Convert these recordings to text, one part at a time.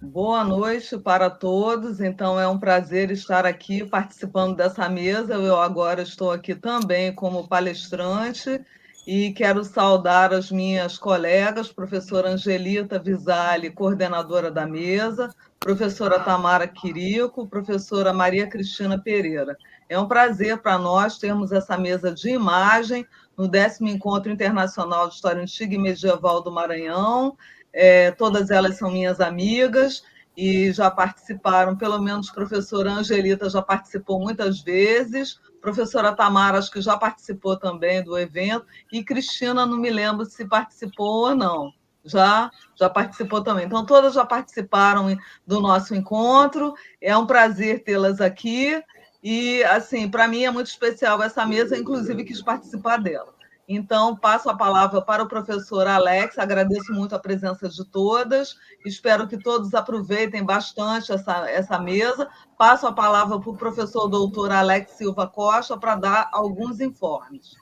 Boa noite para todos. Então, é um prazer estar aqui participando dessa mesa. Eu agora estou aqui também como palestrante e quero saudar as minhas colegas, professora Angelita Visali, coordenadora da mesa, professora Tamara Quirico, professora Maria Cristina Pereira. É um prazer para nós termos essa mesa de imagem no 10º Encontro Internacional de História Antiga e Medieval do Maranhão. Todas elas são minhas amigas e já participaram, pelo menos a professora Angelita já participou muitas vezes, professora Tamara acho que já participou também do evento, e Cristina não me lembro se participou ou não. Já participou também. Então, todas já participaram do nosso encontro, é um prazer tê-las aqui, e, assim, para mim é muito especial essa mesa, inclusive quis participar dela. Então, passo a palavra para o professor Alex, agradeço muito a presença de todas, espero que todos aproveitem bastante essa mesa. Passo a palavra para o professor doutor Alex Silva Costa para dar alguns informes.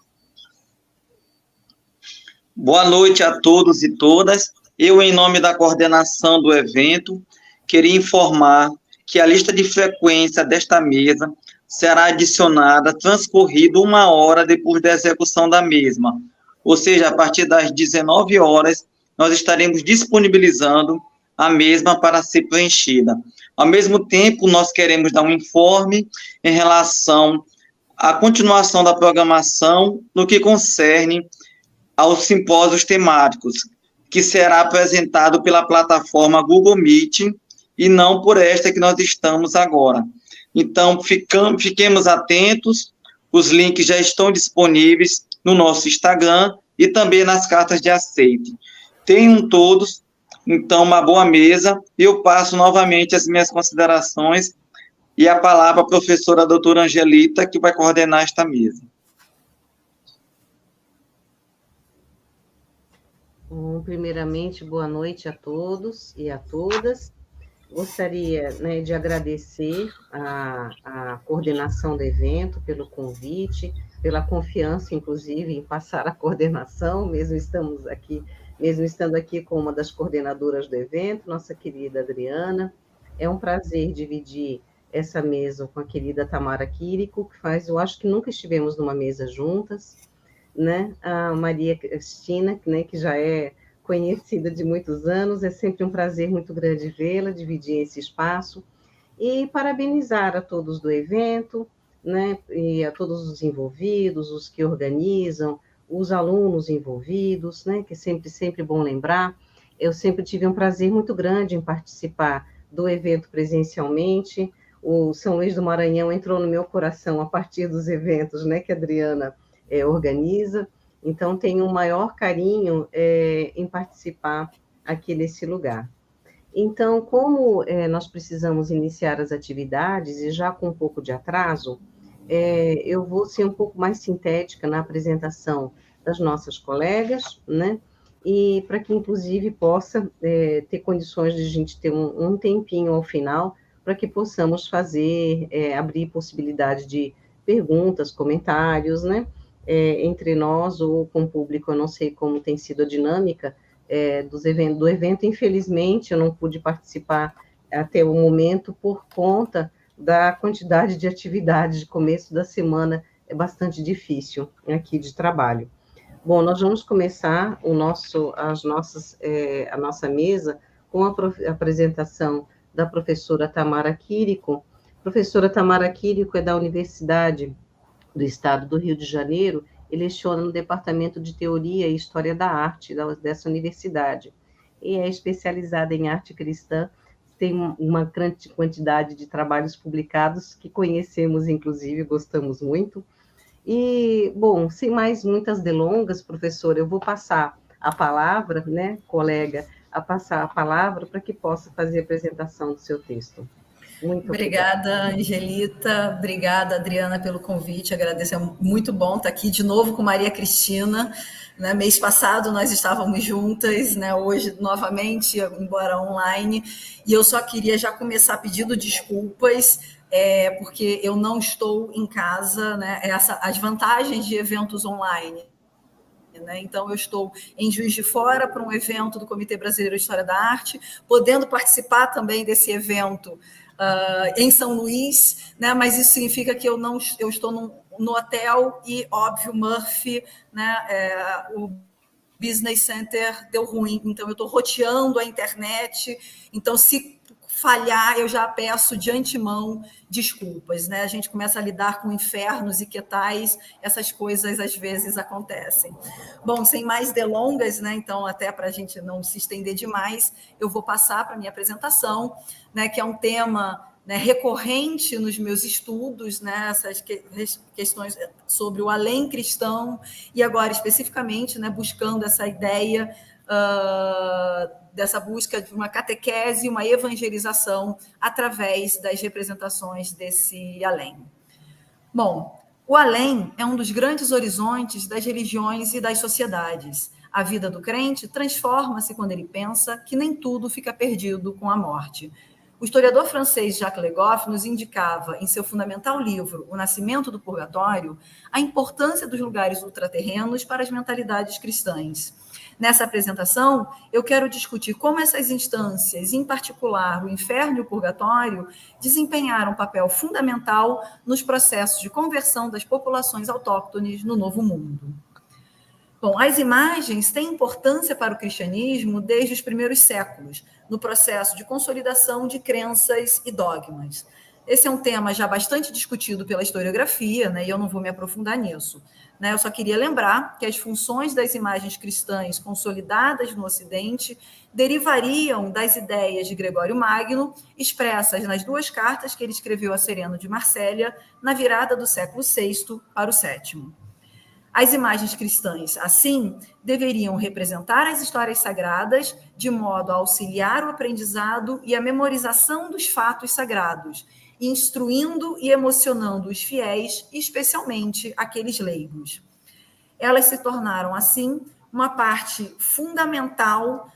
Boa noite a todos e todas. Eu, em nome da coordenação do evento, queria informar que a lista de frequência desta mesa será adicionada transcorrido 1 hora depois da execução da mesma. Ou seja, a partir das 19 horas, nós estaremos disponibilizando a mesma para ser preenchida. Ao mesmo tempo, nós queremos dar um informe em relação à continuação da programação no que concerne aos simpósios temáticos, que será apresentado pela plataforma Google Meet e não por esta que nós estamos agora. Então, fiquemos atentos, os links já estão disponíveis no nosso Instagram e também nas cartas de aceite. Tenham todos, então, uma boa mesa. Eu passo novamente as minhas considerações e a palavra à professora doutora Angelita, que vai coordenar esta mesa. Bom, primeiramente, boa noite a todos e a todas. Gostaria, né, de agradecer a coordenação do evento pelo convite, pela confiança, inclusive, em passar a coordenação, mesmo estando aqui com uma das coordenadoras do evento, nossa querida Adriana. É um prazer dividir essa mesa com a querida Tamara Quirico, eu acho que nunca estivemos numa mesa juntas, né? A Maria Cristina, né, que já é conhecida de muitos anos, é sempre um prazer muito grande vê-la, dividir esse espaço, e parabenizar a todos do evento, né, e a todos os envolvidos, os que organizam, os alunos envolvidos, né, que é sempre bom lembrar. Eu sempre tive um prazer muito grande em participar do evento presencialmente. O São Luís do Maranhão entrou no meu coração a partir dos eventos, né, que a Adriana organiza. Então, tenho um maior carinho em participar aqui nesse lugar. Então, como nós precisamos iniciar as atividades, e já com um pouco de atraso, eu vou ser um pouco mais sintética na apresentação das nossas colegas, né? E para que, inclusive, possa ter condições de a gente ter um tempinho ao final, para que possamos fazer, abrir possibilidade de perguntas, comentários, né? Entre nós ou com o público. Eu não sei como tem sido a dinâmica do evento. Infelizmente, eu não pude participar até o momento por conta da quantidade de atividades de começo da semana, é bastante difícil aqui de trabalho. Bom, nós vamos começar a nossa mesa com a apresentação da professora Tamara Quirico. Professora Tamara Quirico é da Universidade do Estado do Rio de Janeiro e leciona no Departamento de Teoria e História da Arte dessa universidade. E é especializada em arte cristã, tem uma grande quantidade de trabalhos publicados que conhecemos, inclusive, gostamos muito. E, bom, sem mais muitas delongas, professora, eu vou passar a palavra, né, colega, a passar a palavra para que possa fazer a apresentação do seu texto. Muito obrigada, Angelita. Obrigada, Adriana, pelo convite. Agradeço. É muito bom estar aqui de novo com Maria Cristina. Né? Mês passado nós estávamos juntas, né? Hoje novamente, embora online. E eu só queria já começar pedindo desculpas, porque eu não estou em casa, né? As vantagens de eventos online. né? Então, eu estou em Juiz de Fora para um evento do Comitê Brasileiro de História da Arte, podendo participar também desse evento em São Luís, né? Mas isso significa que eu estou no hotel e, óbvio, Murphy, né? O Business Center deu ruim, então eu estou roteando a internet, então se falhar, eu já peço de antemão desculpas, né? A gente começa a lidar com infernos e que tais, essas coisas às vezes acontecem. Bom, sem mais delongas, né? Então, até para a gente não se estender demais, eu vou passar para a minha apresentação, né? Que é um tema, né, recorrente nos meus estudos, né? Essas questões sobre o além cristão, e agora especificamente, né, buscando essa ideia dessa busca de uma catequese, uma evangelização através das representações desse além. Bom, o além é um dos grandes horizontes das religiões e das sociedades. A vida do crente transforma-se quando ele pensa que nem tudo fica perdido com a morte. O historiador francês Jacques Le Goff nos indicava, em seu fundamental livro, O Nascimento do Purgatório, a importância dos lugares ultraterrenos para as mentalidades cristãs. Nessa apresentação, eu quero discutir como essas instâncias, em particular o inferno e o purgatório, desempenharam um papel fundamental nos processos de conversão das populações autóctones no Novo Mundo. Bom, as imagens têm importância para o cristianismo desde os primeiros séculos, no processo de consolidação de crenças e dogmas. Esse é um tema já bastante discutido pela historiografia, né, e eu não vou me aprofundar nisso. Né, eu só queria lembrar que as funções das imagens cristãs consolidadas no Ocidente derivariam das ideias de Gregório Magno, expressas nas 2 cartas que ele escreveu a Sereno de Marsella, na virada do século VI para o VII. As imagens cristãs, assim, deveriam representar as histórias sagradas de modo a auxiliar o aprendizado e a memorização dos fatos sagrados, instruindo e emocionando os fiéis, especialmente aqueles leigos. Elas se tornaram, assim, uma parte fundamental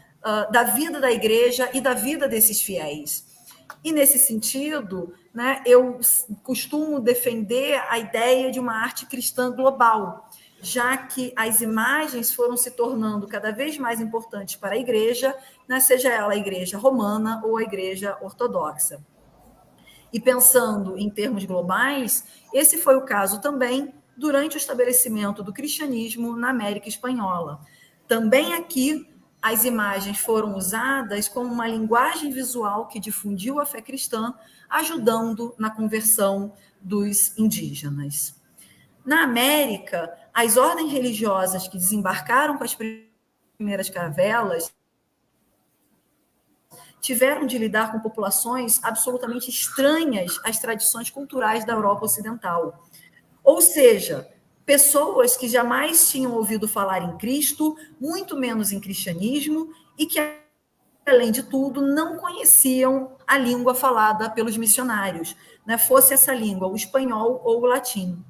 da vida da igreja e da vida desses fiéis. E, nesse sentido, né, eu costumo defender a ideia de uma arte cristã global, já que as imagens foram se tornando cada vez mais importantes para a igreja, né, seja ela a igreja romana ou a igreja ortodoxa. E pensando em termos globais, esse foi o caso também durante o estabelecimento do cristianismo na América Espanhola. Também aqui, as imagens foram usadas como uma linguagem visual que difundiu a fé cristã, ajudando na conversão dos indígenas. Na América, as ordens religiosas que desembarcaram com as primeiras caravelas tiveram de lidar com populações absolutamente estranhas às tradições culturais da Europa Ocidental. Ou seja, pessoas que jamais tinham ouvido falar em Cristo, muito menos em cristianismo, e que, além de tudo, não conheciam a língua falada pelos missionários, né? Fosse essa língua o espanhol ou o latim.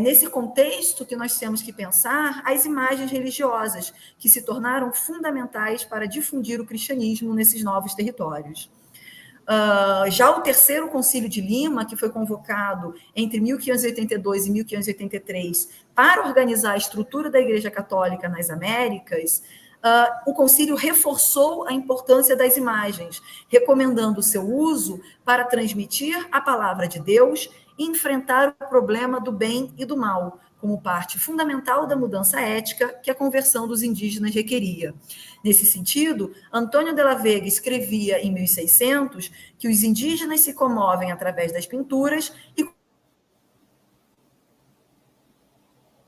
Nesse contexto que nós temos que pensar as imagens religiosas, que se tornaram fundamentais para difundir o cristianismo nesses novos territórios. Já o Terceiro Concílio de Lima, que foi convocado entre 1582 e 1583 para organizar a estrutura da Igreja Católica nas Américas, o concílio reforçou a importância das imagens, recomendando o seu uso para transmitir a palavra de Deus e enfrentar o problema do bem e do mal, como parte fundamental da mudança ética que a conversão dos indígenas requeria. Nesse sentido, Antônio de la Vega escrevia em 1600 que os indígenas se comovem através das pinturas e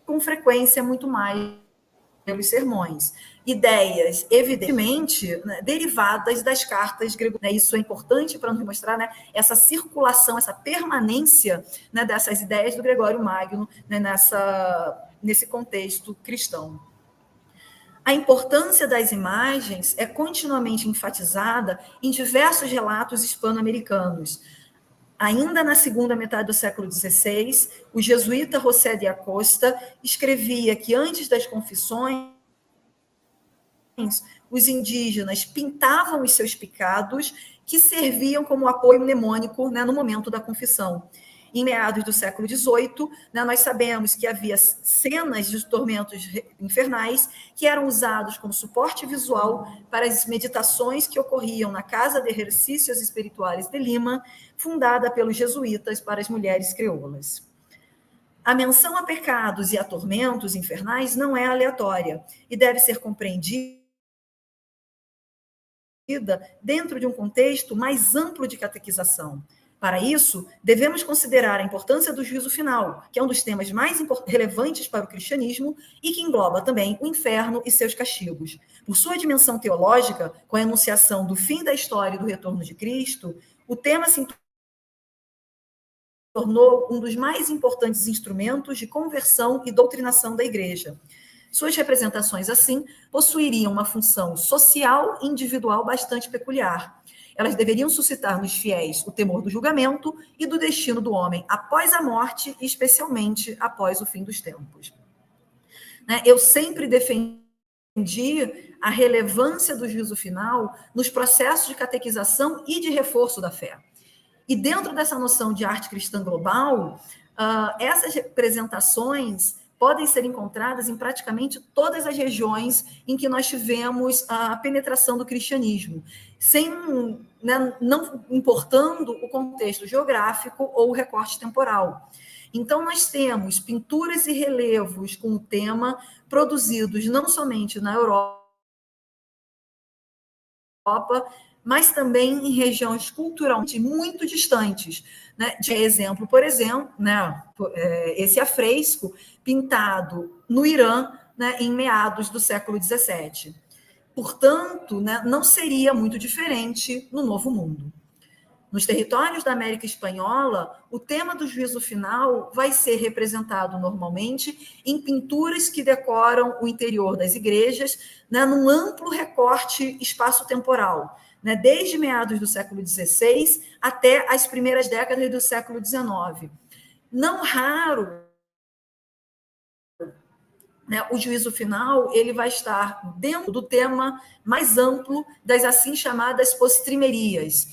com frequência muito mais pelos sermões. Ideias, evidentemente, né, derivadas das cartas greco-romanas. Isso é importante para nos mostrar, né, essa circulação, essa permanência, né, dessas ideias do Gregório Magno, né, nesse contexto cristão. A importância das imagens é continuamente enfatizada em diversos relatos hispano-americanos. Ainda na segunda metade do século XVI, o jesuíta José de Acosta escrevia que antes das confissões, os indígenas pintavam os seus pecados, que serviam como apoio mnemônico, né, no momento da confissão. em meados do século XVIII, né, nós sabemos que havia cenas de tormentos infernais que eram usados como suporte visual para as meditações que ocorriam na Casa de Exercícios Espirituais de Lima, fundada pelos jesuítas para as mulheres crioulas. A menção a pecados e a tormentos infernais não é aleatória e deve ser compreendida dentro de um contexto mais amplo de catequização. Para isso, devemos considerar a importância do juízo final, que é um dos temas mais relevantes para o cristianismo e que engloba também o inferno e seus castigos. Por sua dimensão teológica, com a enunciação do fim da história e do retorno de Cristo, o tema se tornou um dos mais importantes instrumentos de conversão e doutrinação da Igreja. Suas representações, assim, possuiriam uma função social e individual bastante peculiar. Elas deveriam suscitar nos fiéis o temor do julgamento e do destino do homem após a morte, e especialmente após o fim dos tempos. Eu sempre defendi a relevância do juízo final nos processos de catequização e de reforço da fé. E dentro dessa noção de arte cristã global, essas representações podem ser encontradas em praticamente todas as regiões em que nós tivemos a penetração do cristianismo, não importando o contexto geográfico ou o recorte temporal. Então, nós temos pinturas e relevos com o tema produzidos não somente na Europa, mas também em regiões culturalmente muito distantes. De exemplo, por exemplo, esse afresco pintado no Irã, em meados do século XVII. Portanto, não seria muito diferente no Novo Mundo. Nos territórios da América Espanhola, o tema do juízo final vai ser representado normalmente em pinturas que decoram o interior das igrejas, num amplo recorte espaço-temporal, desde meados do século XVI até as primeiras décadas do século XIX. Não raro, o juízo final ele vai estar dentro do tema mais amplo das assim chamadas postrimerias,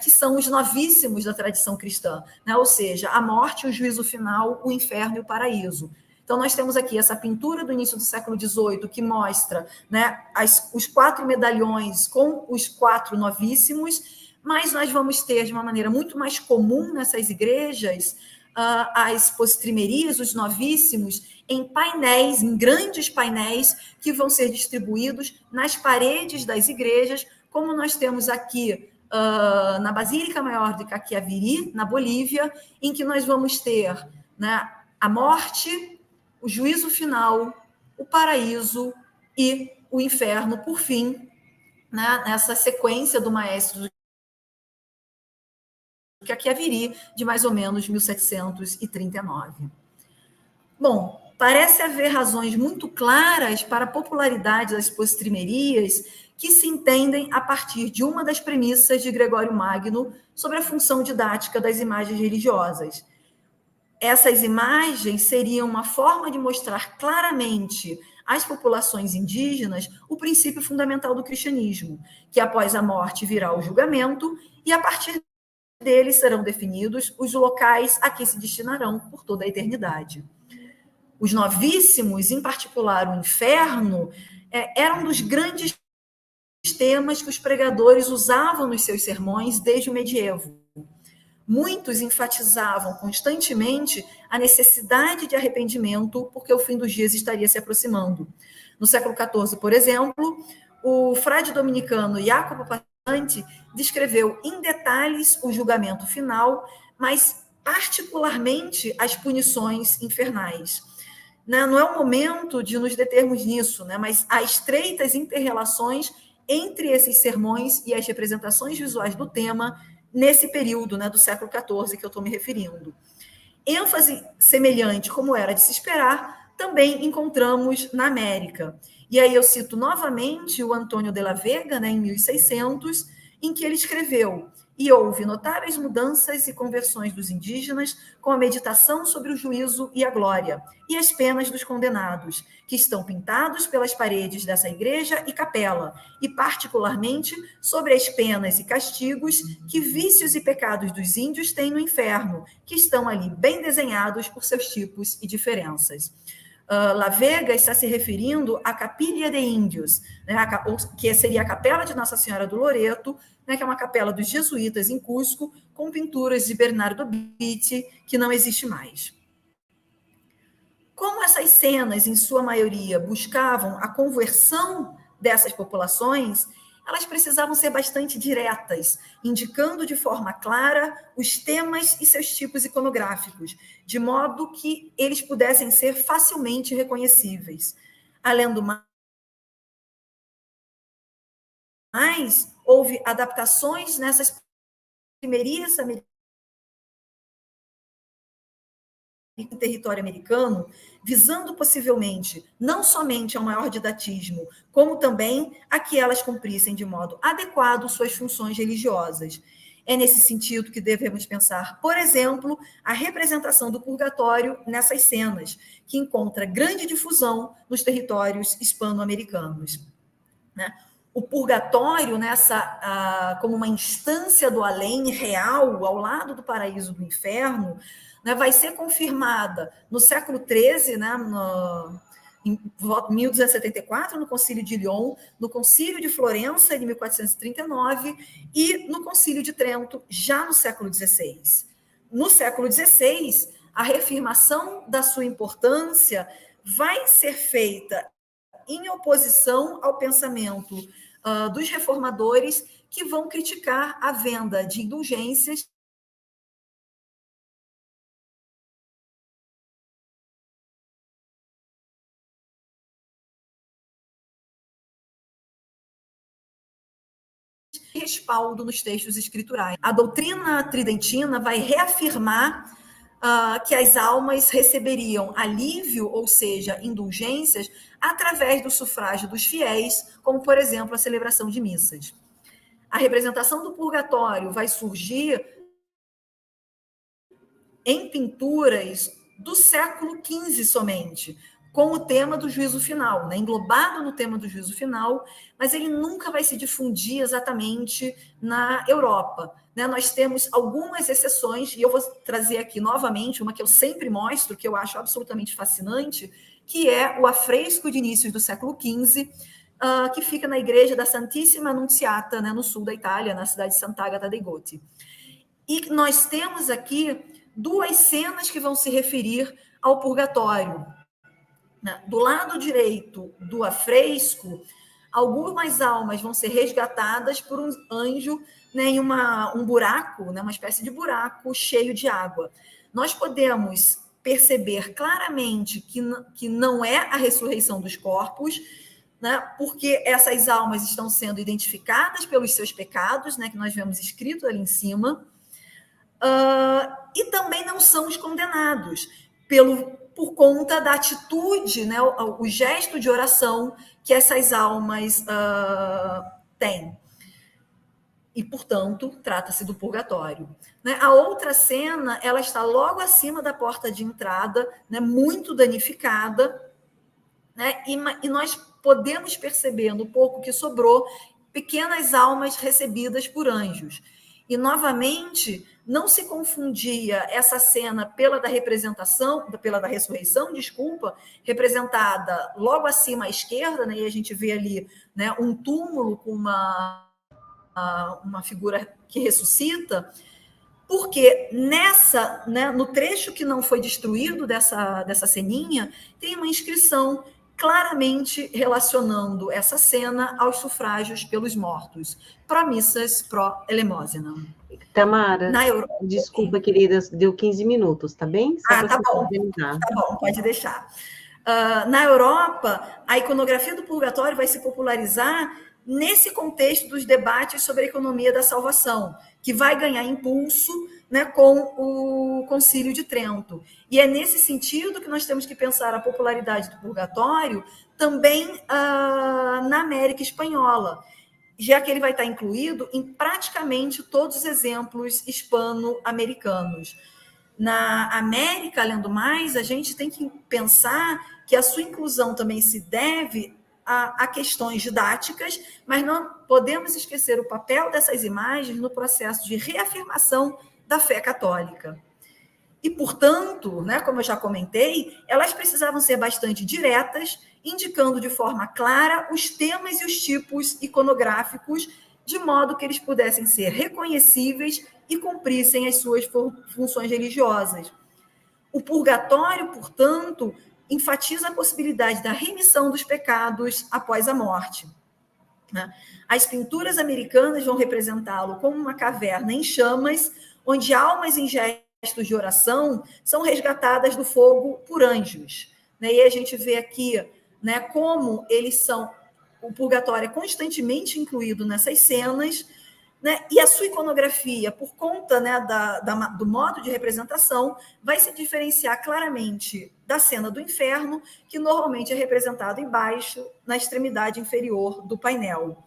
que são os novíssimos da tradição cristã, ou seja, a morte, o juízo final, o inferno e o paraíso. Então, nós temos aqui essa pintura do início do século XVIII que mostra os 4 medalhões com os 4 novíssimos, mas nós vamos ter, de uma maneira muito mais comum nessas igrejas, as postrimerias, os novíssimos, em painéis, em grandes painéis, que vão ser distribuídos nas paredes das igrejas, como nós temos aqui na Basílica Maior de Caquiaviri, na Bolívia, em que nós vamos ter a morte, o juízo final, o paraíso e o inferno, por fim, nessa sequência do maestro Caquiaviri, de mais ou menos 1739. Bom, parece haver razões muito claras para a popularidade das postrimerias que se entendem a partir de uma das premissas de Gregório Magno sobre a função didática das imagens religiosas. Essas imagens seriam uma forma de mostrar claramente às populações indígenas o princípio fundamental do cristianismo, que após a morte virá o julgamento e a partir deles serão definidos os locais a que se destinarão por toda a eternidade. Os novíssimos, em particular o inferno, eram um dos grandes temas que os pregadores usavam nos seus sermões desde o medievo. Muitos enfatizavam constantemente a necessidade de arrependimento, porque o fim dos dias estaria se aproximando. No século XIV, por exemplo, o frade dominicano Jacopo Passante descreveu em detalhes o julgamento final, mas particularmente as punições infernais. Não é o momento de nos determos nisso, mas há estreitas interrelações entre esses sermões e as representações visuais do tema nesse período do século XIV que eu estou me referindo. ênfase semelhante, como era de se esperar, também encontramos na América. E aí eu cito novamente o Antônio de la Vega, em 1600, em que ele escreveu: e houve notáveis mudanças e conversões dos indígenas com a meditação sobre o juízo e a glória, e as penas dos condenados, que estão pintados pelas paredes dessa igreja e capela, e particularmente sobre as penas e castigos que vícios e pecados dos índios têm no inferno, que estão ali bem desenhados por seus tipos e diferenças. La Vega está se referindo à Capilla de Índios, né, que seria a Capela de Nossa Senhora do Loreto, né, que é uma capela dos jesuítas em Cusco, com pinturas de Bernardo Betti, que não existe mais. Como essas cenas, em sua maioria, buscavam a conversão dessas populações, elas precisavam ser bastante diretas, indicando de forma clara os temas e seus tipos iconográficos, de modo que eles pudessem ser facilmente reconhecíveis. Além do mais, houve adaptações nessas primeiras em território americano, visando possivelmente não somente ao maior didatismo, como também a que elas cumprissem de modo adequado suas funções religiosas. É nesse sentido que devemos pensar, por exemplo, a representação do purgatório nessas cenas, que encontra grande difusão nos territórios hispano-americanos. Né? O purgatório, como uma instância do além real, ao lado do paraíso do inferno, né, vai ser confirmada no século XIII, né, em 1274, no Concílio de Lyon, no Concílio de Florença, de 1439, e no Concílio de Trento, já no século XVI. No século XVI, a reafirmação da sua importância vai ser feita em oposição ao pensamento dos reformadores, que vão criticar a venda de indulgências e respaldo nos textos escriturais. A doutrina tridentina vai reafirmar que as almas receberiam alívio, ou seja, indulgências, através do sufrágio dos fiéis, como, por exemplo, a celebração de missas. A representação do purgatório vai surgir em pinturas do século XV somente, com o tema do juízo final, né? Englobado no tema do juízo final, mas ele nunca vai se difundir exatamente na Europa. Né? Nós temos algumas exceções, e eu vou trazer aqui novamente uma que eu sempre mostro, que eu acho absolutamente fascinante, que é o afresco de inícios do século XV, que fica na igreja da Santissima Annunziata, né, no sul da Itália, na cidade de Sant'Agata dei Goti. E nós temos aqui duas cenas que vão se referir ao purgatório. Do lado direito do afresco, algumas almas vão ser resgatadas por um anjo, né, em um buraco, né, uma espécie de buraco cheio de água. Nós podemos perceber claramente que não é a ressurreição dos corpos, né, porque essas almas estão sendo identificadas pelos seus pecados, né, que nós vemos escrito ali em cima, e também não são os condenados, por conta da atitude, né, o gesto de oração que essas almas têm. E, portanto, trata-se do purgatório. Né? A outra cena, ela está logo acima da porta de entrada, né, muito danificada, né, e nós podemos perceber, no pouco que sobrou, pequenas almas recebidas por anjos. E, novamente, não se confundia essa cena pela da ressurreição, representada logo acima à esquerda, né, e a gente vê ali, né, um túmulo com uma figura que ressuscita, porque no trecho que não foi destruído dessa ceninha, tem uma inscrição claramente relacionando essa cena aos sufrágios pelos mortos, promissas pro elemosina. Tamara, desculpa, querida, deu 15 minutos, tá bem? Tá bom, pode deixar. Na Europa, a iconografia do purgatório vai se popularizar nesse contexto dos debates sobre a economia da salvação, que vai ganhar impulso, né, com o Concílio de Trento. E é nesse sentido que nós temos que pensar a popularidade do purgatório também na América Espanhola. já que ele vai estar incluído em praticamente todos os exemplos hispano-americanos. Na América, além do mais, a gente tem que pensar que a sua inclusão também se deve a questões didáticas, mas não podemos esquecer o papel dessas imagens no processo de reafirmação da fé católica. E, portanto, né, como eu já comentei, elas precisavam ser bastante diretas, indicando de forma clara os temas e os tipos iconográficos, de modo que eles pudessem ser reconhecíveis e cumprissem as suas funções religiosas. O purgatório, portanto, enfatiza a possibilidade da remissão dos pecados após a morte. As pinturas americanas vão representá-lo como uma caverna em chamas, onde almas em gestos de oração são resgatadas do fogo por anjos. E aí a gente vê aqui, né, como eles são... O purgatório é constantemente incluído nessas cenas, né, e a sua iconografia, por conta, né, do modo de representação, vai se diferenciar claramente da cena do inferno, que normalmente é representado embaixo, na extremidade inferior do painel.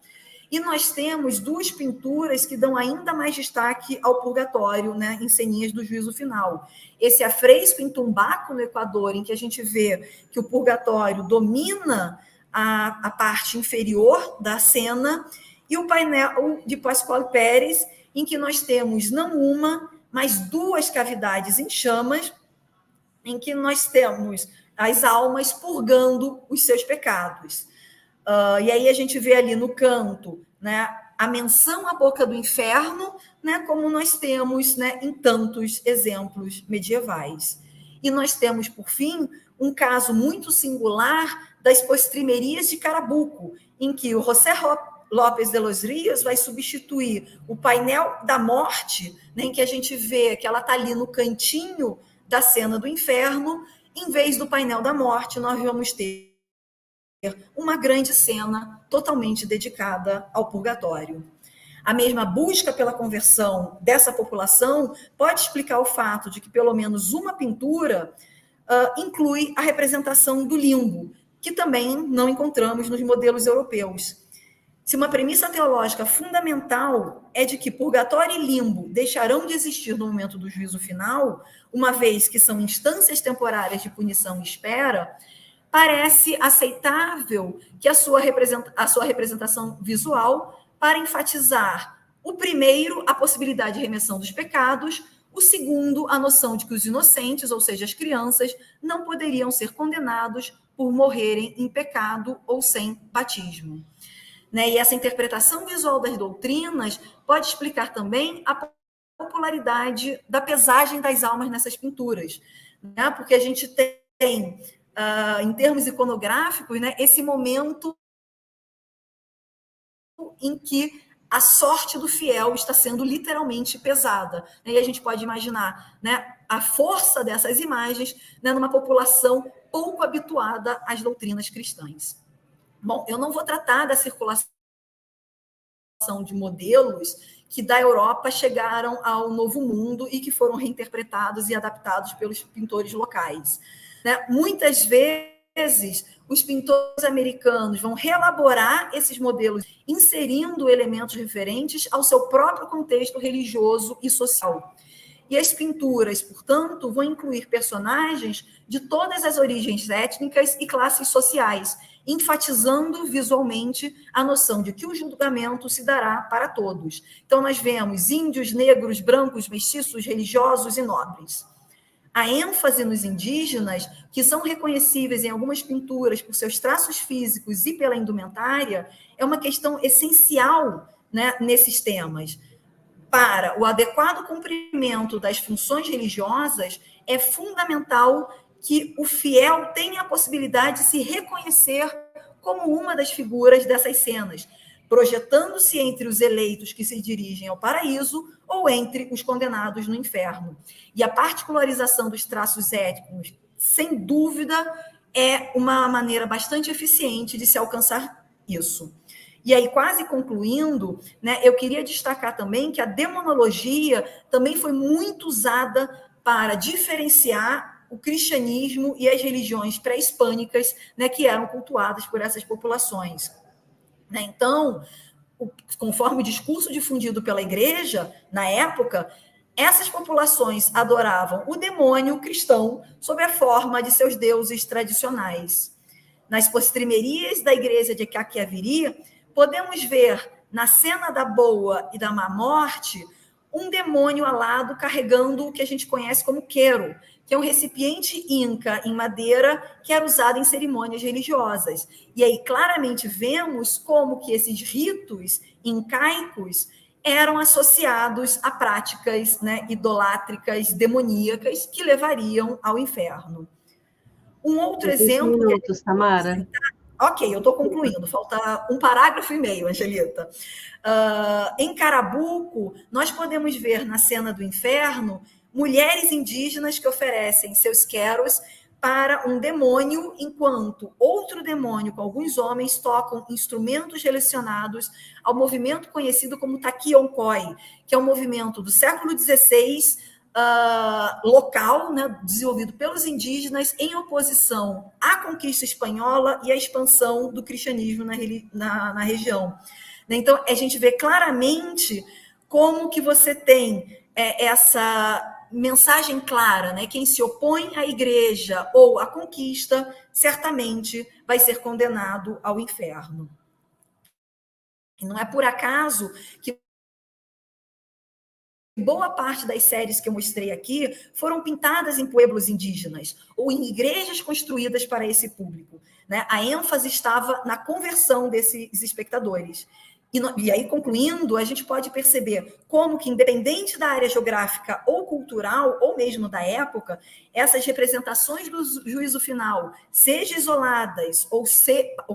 E nós temos duas pinturas que dão ainda mais destaque ao purgatório, né, em ceninhas do juízo final. Esse afresco em Tumbaco, no Equador, em que a gente vê que o purgatório domina a parte inferior da cena, e o painel de Pascoal Pérez, em que nós temos não uma, mas duas cavidades em chamas, em que nós temos as almas purgando os seus pecados. E aí a gente vê ali no canto, né, a menção à boca do inferno, né, como nós temos, né, em tantos exemplos medievais. E nós temos, por fim, um caso muito singular das postrimerias de Carabuco, em que o José López de los Rios vai substituir o painel da morte, né, em que a gente vê que ela está ali no cantinho da cena do inferno. Em vez do painel da morte, nós vamos ter uma grande cena totalmente dedicada ao purgatório. A mesma busca pela conversão dessa população pode explicar o fato de que pelo menos uma pintura inclui a representação do limbo, que também não encontramos nos modelos europeus. Se uma premissa teológica fundamental é de que purgatório e limbo deixarão de existir no momento do juízo final, uma vez que são instâncias temporárias de punição e espera, parece aceitável que a sua representação visual para enfatizar, o primeiro, a possibilidade de remissão dos pecados, o segundo, a noção de que os inocentes, ou seja, as crianças, não poderiam ser condenados por morrerem em pecado ou sem batismo. E essa interpretação visual das doutrinas pode explicar também a popularidade da pesagem das almas nessas pinturas, né? Porque a gente tem, em termos iconográficos, né, esse momento em que a sorte do fiel está sendo literalmente pesada. E a gente pode imaginar, né, a força dessas imagens, né, numa população pouco habituada às doutrinas cristãs. Bom, eu não vou tratar da circulação de modelos que da Europa chegaram ao Novo Mundo e que foram reinterpretados e adaptados pelos pintores locais. Né? Muitas vezes, os pintores americanos vão reelaborar esses modelos, inserindo elementos referentes ao seu próprio contexto religioso e social. E as pinturas, portanto, vão incluir personagens de todas as origens étnicas e classes sociais, enfatizando visualmente a noção de que o julgamento se dará para todos. Então, nós vemos índios, negros, brancos, mestiços, religiosos e nobres. A ênfase nos indígenas, que são reconhecíveis em algumas pinturas por seus traços físicos e pela indumentária, é uma questão essencial, né, nesses temas. Para o adequado cumprimento das funções religiosas, é fundamental que o fiel tenha a possibilidade de se reconhecer como uma das figuras dessas cenas, projetando-se entre os eleitos que se dirigem ao paraíso ou entre os condenados no inferno. E a particularização dos traços étnicos, sem dúvida, é uma maneira bastante eficiente de se alcançar isso. E aí, quase concluindo, né, eu queria destacar também que a demonologia também foi muito usada para diferenciar o cristianismo e as religiões pré-hispânicas, né, que eram cultuadas por essas populações. Então, conforme o discurso difundido pela igreja, na época, essas populações adoravam o demônio cristão sob a forma de seus deuses tradicionais. Nas postremerias da igreja de Caquiaviri, podemos ver, na cena da boa e da má morte, um demônio alado carregando o que a gente conhece como quero, que é um recipiente inca em madeira que era usado em cerimônias religiosas. E aí claramente vemos como que esses ritos incaicos eram associados a práticas, né, idolátricas, demoníacas, que levariam ao inferno. Um outro exemplo... minutos, Tamara. Ok, eu estou concluindo, falta um parágrafo e meio, Angelita. Em Carabuco, nós podemos ver na cena do inferno mulheres indígenas que oferecem seus queros para um demônio, enquanto outro demônio com alguns homens tocam instrumentos relacionados ao movimento conhecido como Taquioncói, que é um movimento do século XVI, local, né, desenvolvido pelos indígenas em oposição à conquista espanhola e à expansão do cristianismo na região. Então, a gente vê claramente como que você tem essa mensagem clara, né? Quem se opõe à igreja ou à conquista, certamente vai ser condenado ao inferno. E não é por acaso que boa parte das séries que eu mostrei aqui foram pintadas em pueblos indígenas ou em igrejas construídas para esse público, né? A ênfase estava na conversão desses espectadores. E aí, concluindo, a gente pode perceber como que, independente da área geográfica ou cultural, ou mesmo da época, essas representações do juízo final, seja isoladas ou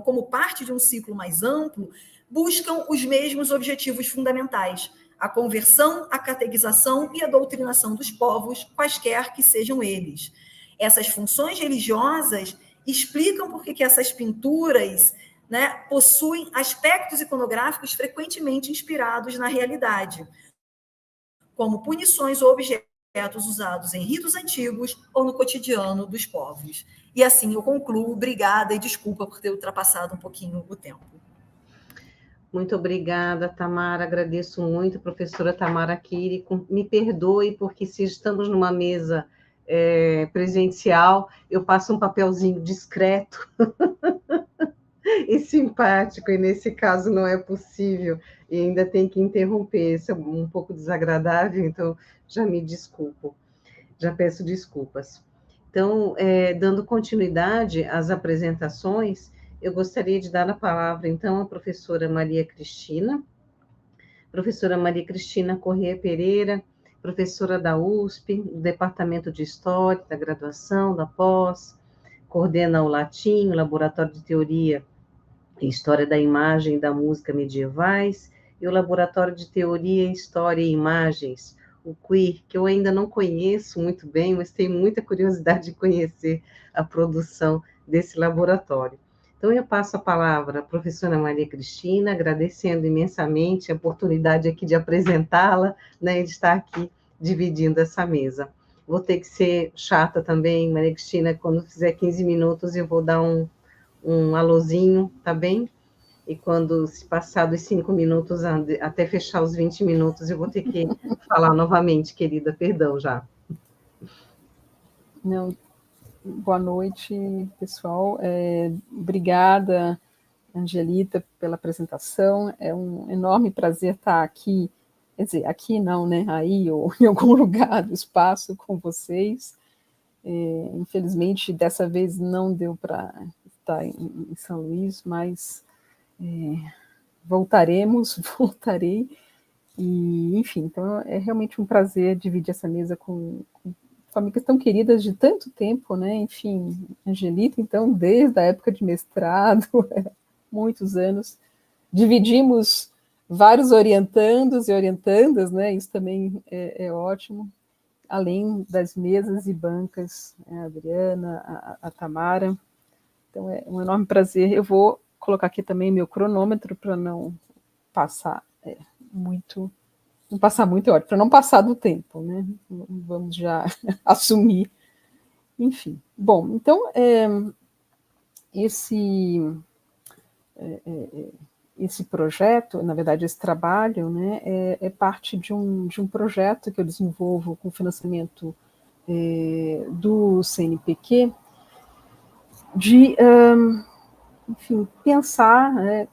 como parte de um ciclo mais amplo, buscam os mesmos objetivos fundamentais: a conversão, a catequização e a doutrinação dos povos, quaisquer que sejam eles. Essas funções religiosas explicam por que essas pinturas, né, possuem aspectos iconográficos frequentemente inspirados na realidade, como punições ou objetos usados em ritos antigos ou no cotidiano dos povos. E assim eu concluo. Obrigada e desculpa por ter ultrapassado um pouquinho o tempo. Muito obrigada, Tamara. Agradeço muito, professora Tamara Kiri. Me perdoe, porque se estamos numa mesa presencial, eu passo um papelzinho discreto e simpático, e nesse caso não é possível, e ainda tem que interromper. Isso é um pouco desagradável, então já me desculpo, já peço desculpas. Então, dando continuidade às apresentações, eu gostaria de dar a palavra, então, à professora Maria Cristina. Professora Maria Cristina Corrêa Pereira, professora da USP, do Departamento de História, da graduação, da pós, coordena o Latim, o Laboratório de Teoria e História da Imagem e da Música Medievais, e o Laboratório de Teoria, História e Imagens, o QUIR, que eu ainda não conheço muito bem, mas tenho muita curiosidade de conhecer a produção desse laboratório. Então, eu passo a palavra à professora Maria Cristina, agradecendo imensamente a oportunidade aqui de apresentá-la, né, de estar aqui dividindo essa mesa. Vou ter que ser chata também, Maria Cristina, quando fizer 15 minutos eu vou dar um alôzinho, tá bem? E quando se passar dos 5 minutos, até fechar os 20 minutos, eu vou ter que falar novamente, querida, perdão já. Não, boa noite, pessoal. Obrigada, Angelita, pela apresentação. É um enorme prazer estar aqui, quer dizer, aqui não, né? Aí, ou em algum lugar do espaço com vocês. Infelizmente, dessa vez não deu para estar em São Luís, mas voltarei, e, enfim, então é realmente um prazer dividir essa mesa com amigas tão queridas de tanto tempo, né? Enfim, Angelita, então, desde a época de mestrado, muitos anos, dividimos vários orientandos e orientandas, né? Isso também é ótimo, além das mesas e bancas, a Adriana, a Tamara. Então, é um enorme prazer. Eu vou colocar aqui também meu cronômetro para não passar muito, para não passar do tempo, né? Vamos já assumir. Enfim, bom, então, esse projeto, na verdade, esse trabalho, né, é parte de um projeto que eu desenvolvo com financiamento do CNPq, de, enfim, pensar, né,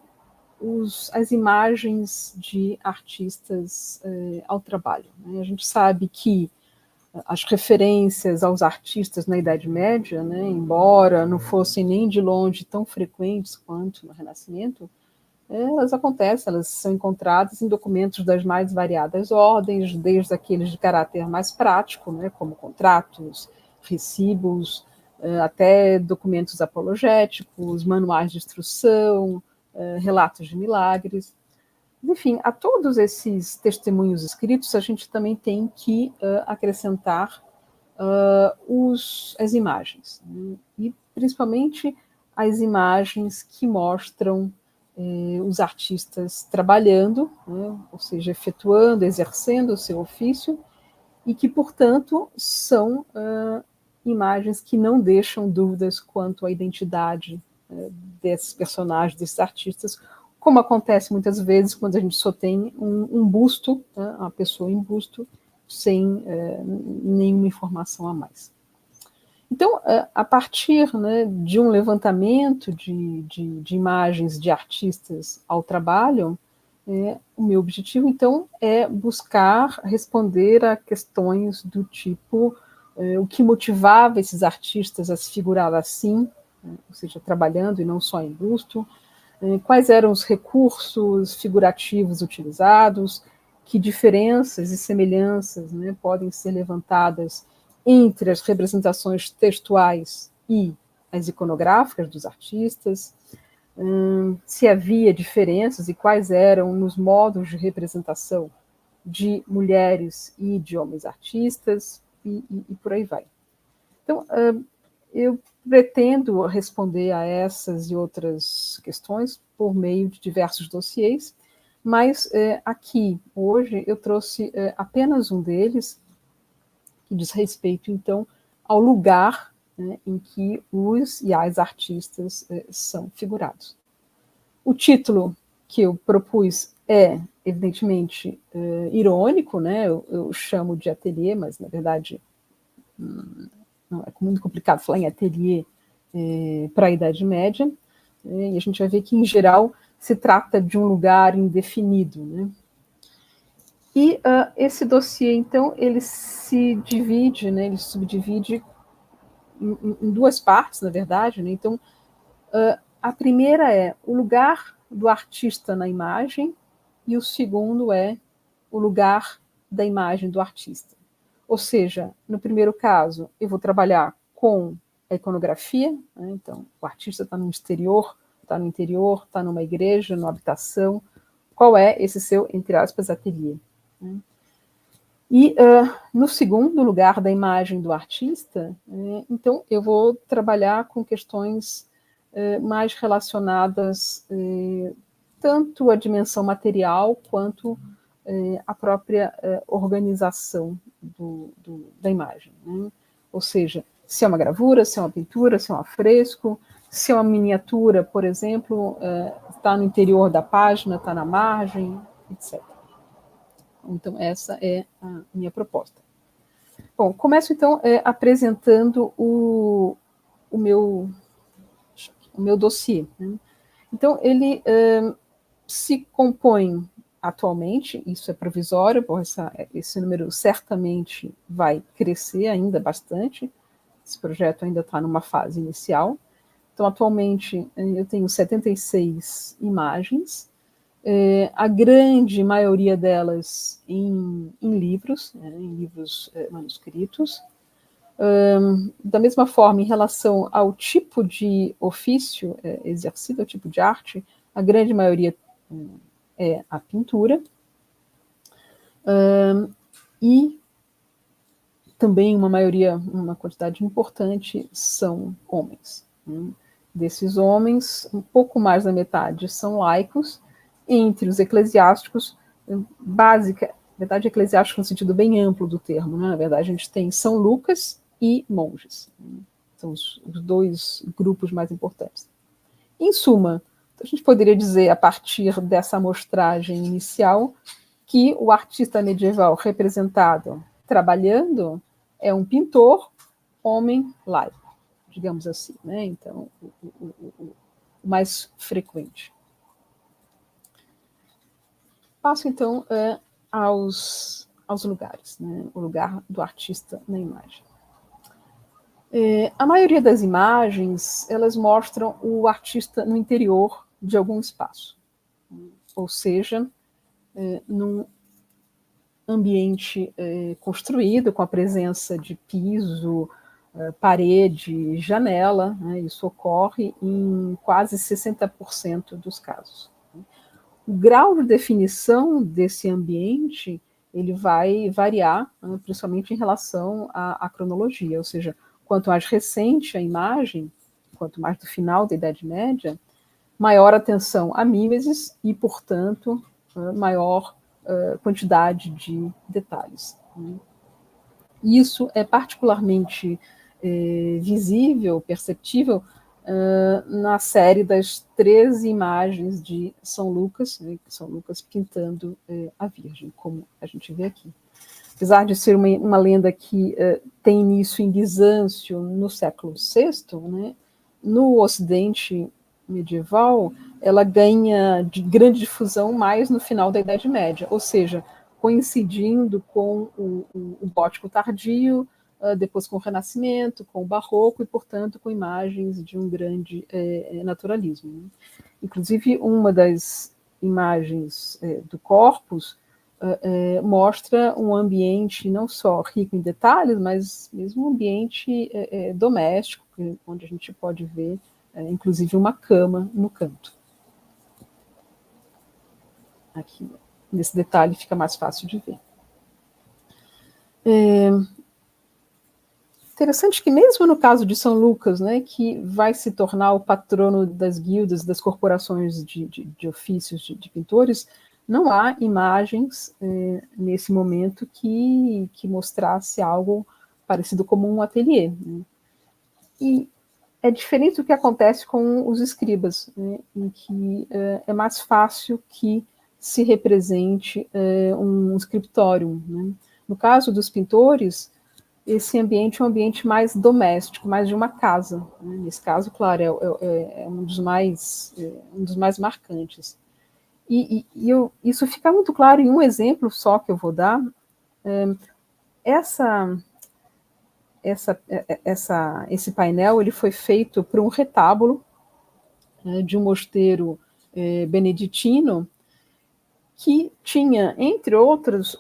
as imagens de artistas ao trabalho. Né? A gente sabe que as referências aos artistas na Idade Média, né, embora não fossem nem de longe tão frequentes quanto no Renascimento, elas acontecem, elas são encontradas em documentos das mais variadas ordens, desde aqueles de caráter mais prático, né, como contratos, recibos, até documentos apologéticos, manuais de instrução, relatos de milagres. Enfim, a todos esses testemunhos escritos, a gente também tem que acrescentar as imagens, né? E principalmente as imagens que mostram os artistas trabalhando, né? Ou seja, efetuando, exercendo o seu ofício, e que, portanto, são imagens que não deixam dúvidas quanto à identidade desses personagens, desses artistas, como acontece muitas vezes quando a gente só tem um busto, né, uma pessoa em busto, sem nenhuma informação a mais. Então, a partir, né, de um levantamento de imagens de artistas ao trabalho, o meu objetivo, então, é buscar responder a questões do tipo o que motivava esses artistas a se figurar assim, ou seja, trabalhando e não só em busto, quais eram os recursos figurativos utilizados, que diferenças e semelhanças, né, podem ser levantadas entre as representações textuais e as iconográficas dos artistas, se havia diferenças e quais eram nos modos de representação de mulheres e de homens artistas, e por aí vai. Então, eu pretendo responder a essas e outras questões por meio de diversos dossiês, mas aqui, hoje, eu trouxe apenas um deles, que diz respeito, então, ao lugar, né, em que os e as artistas são figurados. O título que eu propus é, evidentemente, irônico, né? Eu chamo de ateliê, mas, na verdade, não, é muito complicado falar em ateliê para a Idade Média, e a gente vai ver que, em geral, se trata de um lugar indefinido, né? E esse dossiê, então, ele se divide, né, ele se subdivide em duas partes, na verdade, né? Então, a primeira é o lugar do artista na imagem, e o segundo é o lugar da imagem do artista. Ou seja, no primeiro caso, eu vou trabalhar com a iconografia, né? Então, o artista está no exterior, está no interior, está numa igreja, numa habitação. Qual é esse seu, entre aspas, ateliê? Né? E no segundo lugar da imagem do artista, então eu vou trabalhar com questões mais relacionadas tanto à dimensão material quanto à própria organização da imagem, né? Ou seja, se é uma gravura, se é uma pintura, se é um afresco, se é uma miniatura, por exemplo, está no interior da página, está na margem, etc. Então, essa é a minha proposta. Bom, começo, então, apresentando o meu dossiê, né? Então, ele se compõe atualmente, isso é provisório, esse número certamente vai crescer ainda bastante, esse projeto ainda está numa fase inicial. Então, atualmente, eu tenho 76 imagens, a grande maioria delas em livros, né, em livros manuscritos. Da mesma forma, em relação ao tipo de ofício exercido, ao tipo de arte, a grande maioria é a pintura, e também uma quantidade importante são homens. Né? Desses homens, um pouco mais da metade são laicos, entre os eclesiásticos, na verdade, eclesiástico no sentido bem amplo do termo, né? Na verdade, a gente tem São Lucas e monges, né? São os dois grupos mais importantes. Em suma, A gente poderia dizer, a partir dessa amostragem inicial, que o artista medieval representado trabalhando é um pintor, homem laico, digamos assim, né? Então, o mais frequente. Passo, então, aos lugares, né? O lugar do artista na imagem. A maioria das imagens, elas mostram o artista no interior de algum espaço, ou seja, num ambiente construído com a presença de piso, parede, janela, né? Isso ocorre em quase 60% dos casos. O grau de definição desse ambiente ele vai variar, né, principalmente em relação à cronologia, ou seja, quanto mais recente a imagem, quanto mais do final da Idade Média, maior atenção a mimeses e, portanto, maior quantidade de detalhes. Isso é particularmente visível, perceptível, na série das 13 imagens de São Lucas, né, São Lucas pintando a Virgem, como a gente vê aqui. Apesar de ser uma lenda que tem início em Bizâncio no século VI, né, no Ocidente medieval, ela ganha de grande difusão mais no final da Idade Média, ou seja, coincidindo com o gótico tardio, depois com o Renascimento, com o Barroco e, portanto, com imagens de um grande naturalismo. Inclusive, uma das imagens do Corpus mostra um ambiente não só rico em detalhes, mas mesmo um ambiente doméstico, onde a gente pode ver, inclusive, uma cama no canto. Aqui, nesse detalhe, fica mais fácil de ver. Interessante que mesmo no caso de São Lucas, né, que vai se tornar o patrono das guildas, das corporações de ofícios de pintores, não há imagens nesse momento que mostrasse algo parecido como um ateliê, né? E é diferente do que acontece com os escribas, né, em que é mais fácil que se represente um escritório, né? No caso dos pintores, esse ambiente é um ambiente mais doméstico, mais de uma casa, né? Nesse caso, claro, é um dos mais marcantes. Isso fica muito claro em um exemplo só que eu vou dar. Esse painel ele foi feito por um retábulo de um mosteiro beneditino que tinha, entre outros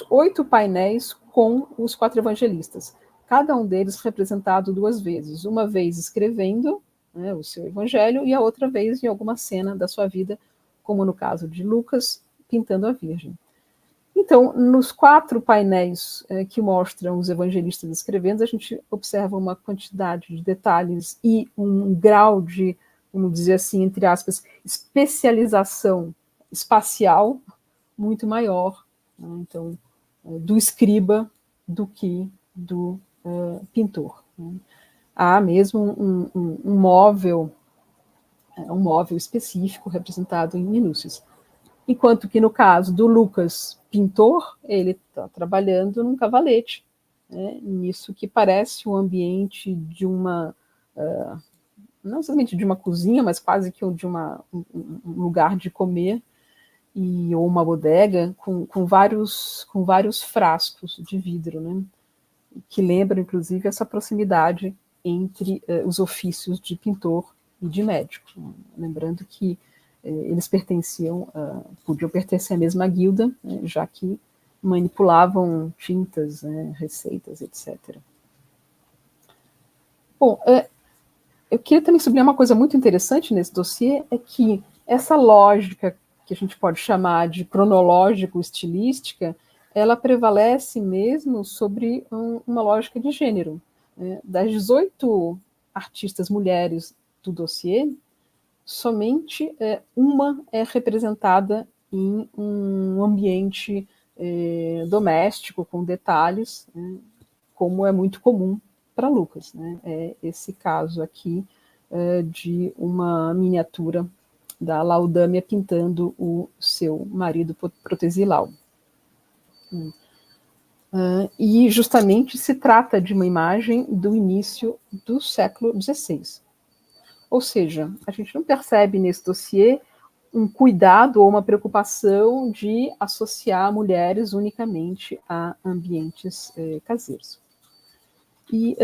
8 painéis com os 4 evangelistas, cada um deles representado 2 vezes, uma vez escrevendo, né, o seu evangelho e a outra vez em alguma cena da sua vida, como no caso de Lucas, pintando a Virgem. Então, nos 4 painéis que mostram os evangelistas escrevendo, a gente observa uma quantidade de detalhes e um grau de, vamos dizer assim, entre aspas, especialização espacial muito maior, né? Então, do escriba do que do pintor, né? Há mesmo um móvel específico representado em minúcias. Enquanto que no caso do Lucas pintor, ele está trabalhando num cavalete, né? Nisso que parece o ambiente de uma, não somente de uma cozinha, mas quase que de um lugar de comer, ou uma bodega com vários frascos de vidro, né? Que lembram, inclusive, essa proximidade entre os ofícios de pintor e de médico. Lembrando que eles podiam pertencer à mesma guilda, né, já que manipulavam tintas, né, receitas, etc. Bom, eu queria também sublinhar uma coisa muito interessante nesse dossiê, é que essa lógica que a gente pode chamar de cronológico-estilística, ela prevalece mesmo sobre uma lógica de gênero, né? Das 18 artistas mulheres do dossiê, somente uma é representada em um ambiente doméstico, com detalhes, né, como é muito comum para Lucas, né? É esse caso aqui de uma miniatura da Laodâmia pintando o seu marido Protesilau. E justamente se trata de uma imagem do início do século XVI. Ou seja, a gente não percebe nesse dossiê um cuidado ou uma preocupação de associar mulheres unicamente a ambientes caseiros. E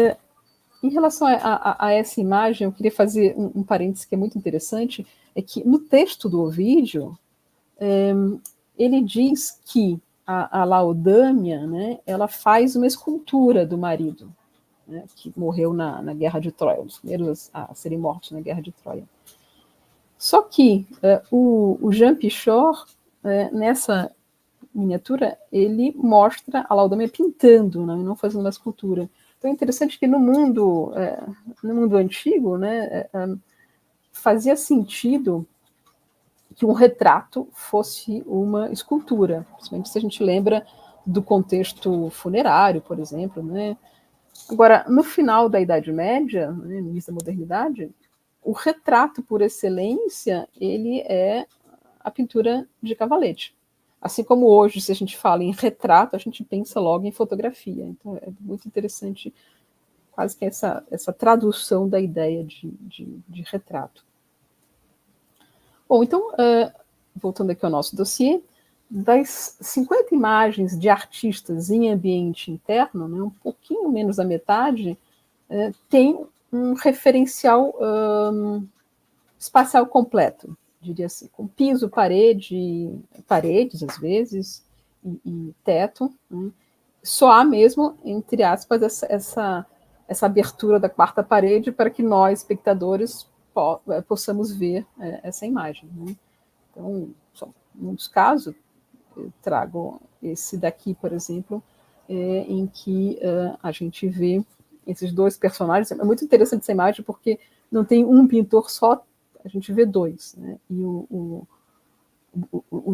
em relação a essa imagem, eu queria fazer um parêntese que é muito interessante, é que no texto do Ovídio, ele diz que a Laodâmia, né, ela faz uma escultura do marido, né, que morreu na Guerra de Troia, os primeiros a serem mortos na Guerra de Troia. Só que o Jean Pichot, nessa miniatura, ele mostra a Laodâmia pintando, né, não fazendo uma escultura. Então é interessante que no mundo antigo, né, fazia sentido que um retrato fosse uma escultura, principalmente se a gente lembra do contexto funerário, por exemplo, né? Agora, no final da Idade Média, né, no início da modernidade, o retrato por excelência, ele é a pintura de cavalete. Assim como hoje, se a gente fala em retrato, a gente pensa logo em fotografia. Então, é muito interessante quase que essa tradução da ideia de retrato. Bom, então, voltando aqui ao nosso dossiê, das 50 imagens de artistas em ambiente interno, né, um pouquinho menos da metade, tem um referencial espacial completo, diria assim, com piso, paredes, às vezes, e teto, né. Só há mesmo, entre aspas, essa abertura da quarta parede para que nós, espectadores, possamos ver essa imagem, né? Então, num dos casos, eu trago esse daqui, por exemplo, em que a gente vê esses dois personagens. É muito interessante essa imagem porque não tem um pintor só, a gente vê dois, né? E o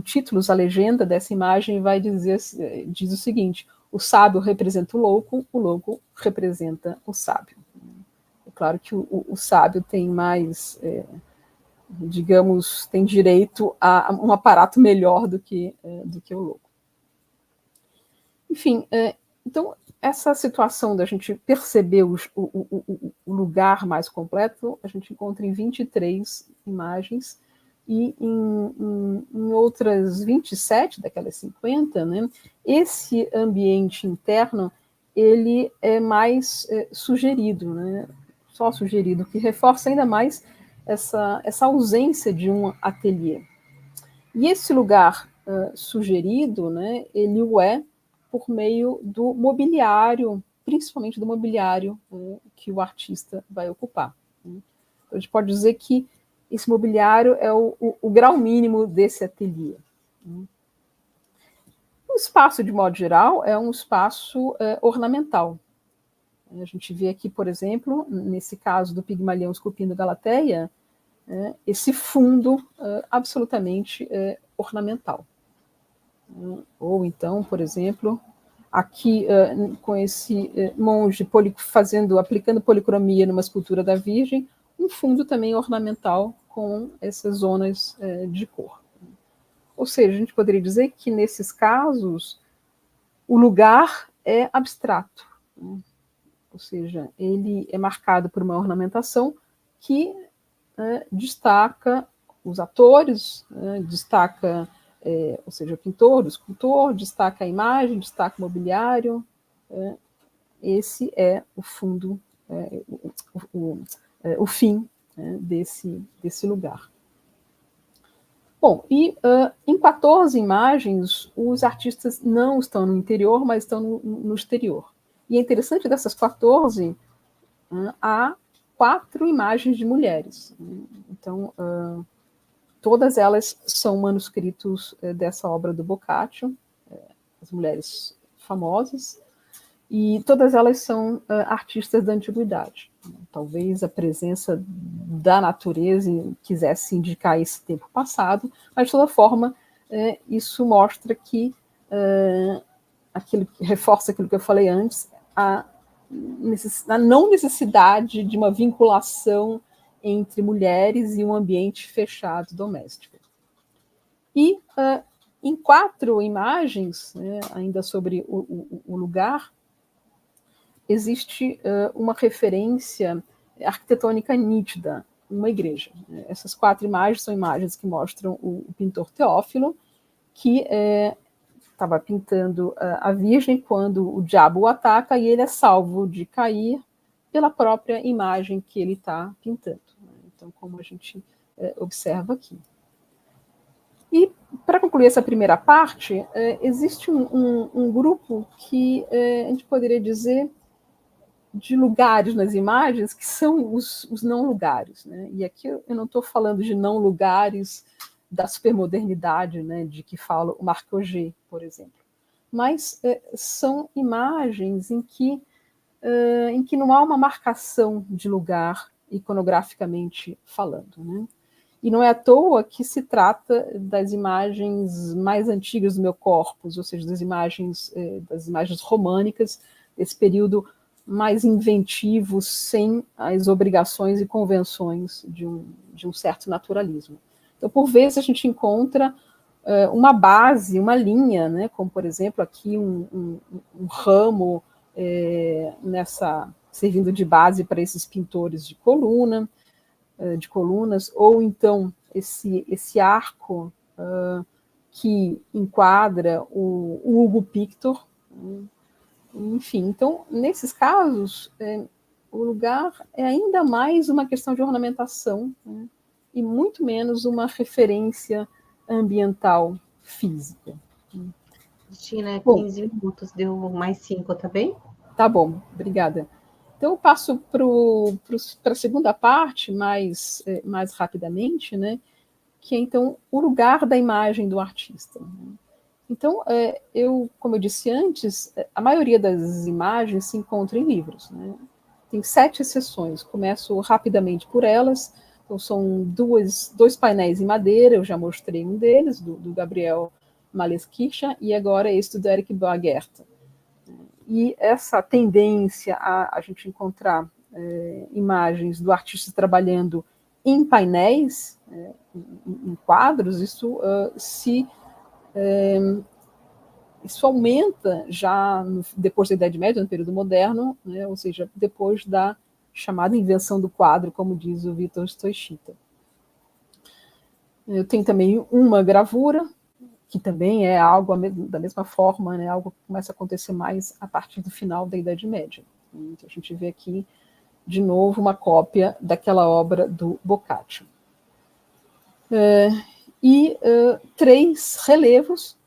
título, a legenda dessa imagem diz o seguinte: o sábio representa o louco representa o sábio. É claro que o sábio tem mais, digamos, tem direito a um aparato melhor do que o louco. Enfim, então, essa situação da gente perceber o lugar mais completo, a gente encontra em 23 imagens, e em outras 27 daquelas 50, né, esse ambiente interno, ele é mais sugerido, né, só sugerido, que reforça ainda mais essa ausência de um ateliê. E esse lugar sugerido, né, ele o é por meio do mobiliário, principalmente do mobiliário que o artista vai ocupar. Né. Então, a gente pode dizer que esse mobiliário é o grau mínimo desse ateliê. O espaço, de modo geral, é um espaço ornamental. A gente vê aqui, por exemplo, nesse caso do Pigmalião esculpindo Galateia, esse fundo absolutamente ornamental. Ou então, por exemplo, aqui com esse monge aplicando policromia numa escultura da Virgem, um fundo também ornamental com essas zonas de cor. Ou seja, a gente poderia dizer que, nesses casos, o lugar é abstrato, né? Ou seja, ele é marcado por uma ornamentação que destaca os atores, destaca, ou seja, o pintor, o escultor, destaca a imagem, destaca o mobiliário. Esse é o fundo, o fim desse lugar. Bom, e em 14 imagens, os artistas não estão no interior, mas estão no exterior. E é interessante, dessas 14, há 4 imagens de mulheres. Então, todas elas são manuscritos dessa obra do Boccaccio, as mulheres famosas, e todas elas são artistas da antiguidade. Talvez a presença da natureza quisesse indicar esse tempo passado, mas, de toda forma, isso mostra que reforça aquilo que eu falei antes, a não necessidade de uma vinculação entre mulheres e um ambiente fechado doméstico. E em 4 imagens, né, ainda sobre o lugar, existe uma referência arquitetônica nítida, uma igreja. Essas 4 imagens são imagens que mostram o pintor Teófilo, que estava pintando a Virgem quando o diabo o ataca e ele é salvo de cair pela própria imagem que ele está pintando. Então, como a gente observa aqui. E, para concluir essa primeira parte, existe um grupo que a gente poderia dizer de lugares nas imagens que são os não lugares, né? E aqui eu não estou falando de não lugares da supermodernidade, né, de que fala o Marc Auger, por exemplo, mas são imagens em que não há uma marcação de lugar iconograficamente falando, né? E não é à toa que se trata das imagens mais antigas do meu corpus, ou seja, das imagens românicas, desse período mais inventivo, sem as obrigações e convenções de um certo naturalismo. Então, por vezes, a gente encontra uma base, uma linha, né, como, por exemplo, aqui um ramo servindo de base para esses pintores de colunas, ou então esse arco que enquadra o Hugo Pictor. Enfim, então, nesses casos, o lugar é ainda mais uma questão de ornamentação, né, e muito menos uma referência ambiental física. Cristina, 15 minutos, deu mais 5, tá bem? Tá bom, obrigada. Então, eu passo para a segunda parte, mais rapidamente, né, que é, então, o lugar da imagem do artista. Então, como eu disse antes, a maioria das imagens se encontra em livros, né? Tem 7 exceções, começo rapidamente por elas. Então, são 2 painéis em madeira, eu já mostrei um deles, do Gabriel Maleskirchen, e agora este do Eric Boagert. E essa tendência a gente encontrar imagens do artista trabalhando em painéis, em quadros, isso aumenta já depois da Idade Média, no período moderno, né, ou seja, depois da chamada invenção do quadro, como diz o Vítor Stoichita. Eu tenho também uma gravura, que também é algo da mesma forma, né, algo que começa a acontecer mais a partir do final da Idade Média. Então, a gente vê aqui, de novo, uma cópia daquela obra do Boccaccio. E 3 relevos,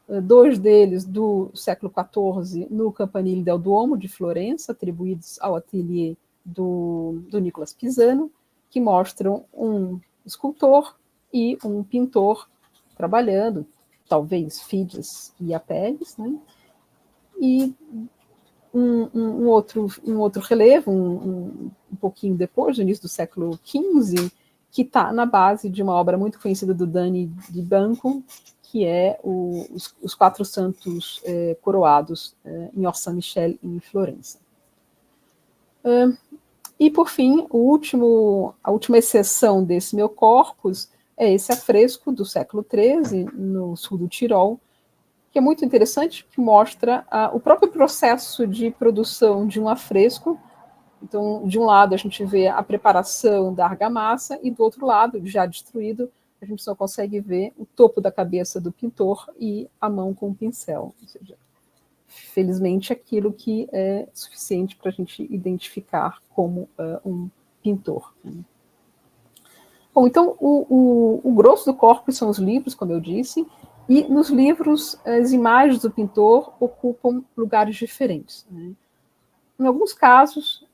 2 deles do século XIV, no Campanile del Duomo, de Florença, atribuídos ao ateliê do Nicolas Pisano, que mostram um escultor e um pintor trabalhando, talvez Fidias e Apelles, né? E um outro relevo, um pouquinho depois, no início do século XV, que está na base de uma obra muito conhecida do Dani di Banco, que é os 4 santos coroados em Orsan-Michel, em Florença. E, por fim, a última exceção desse meu corpus é esse afresco do século XIII, no sul do Tirol, que é muito interessante, que mostra o próprio processo de produção de um afresco. Então, de um lado, a gente vê a preparação da argamassa, e do outro lado, já destruído, a gente só consegue ver o topo da cabeça do pintor e a mão com o pincel. Ou seja, felizmente, aquilo que é suficiente para a gente identificar como um pintor. Bom, então, o grosso do corpo são os livros, como eu disse, e nos livros as imagens do pintor ocupam lugares diferentes, né? Em alguns casos,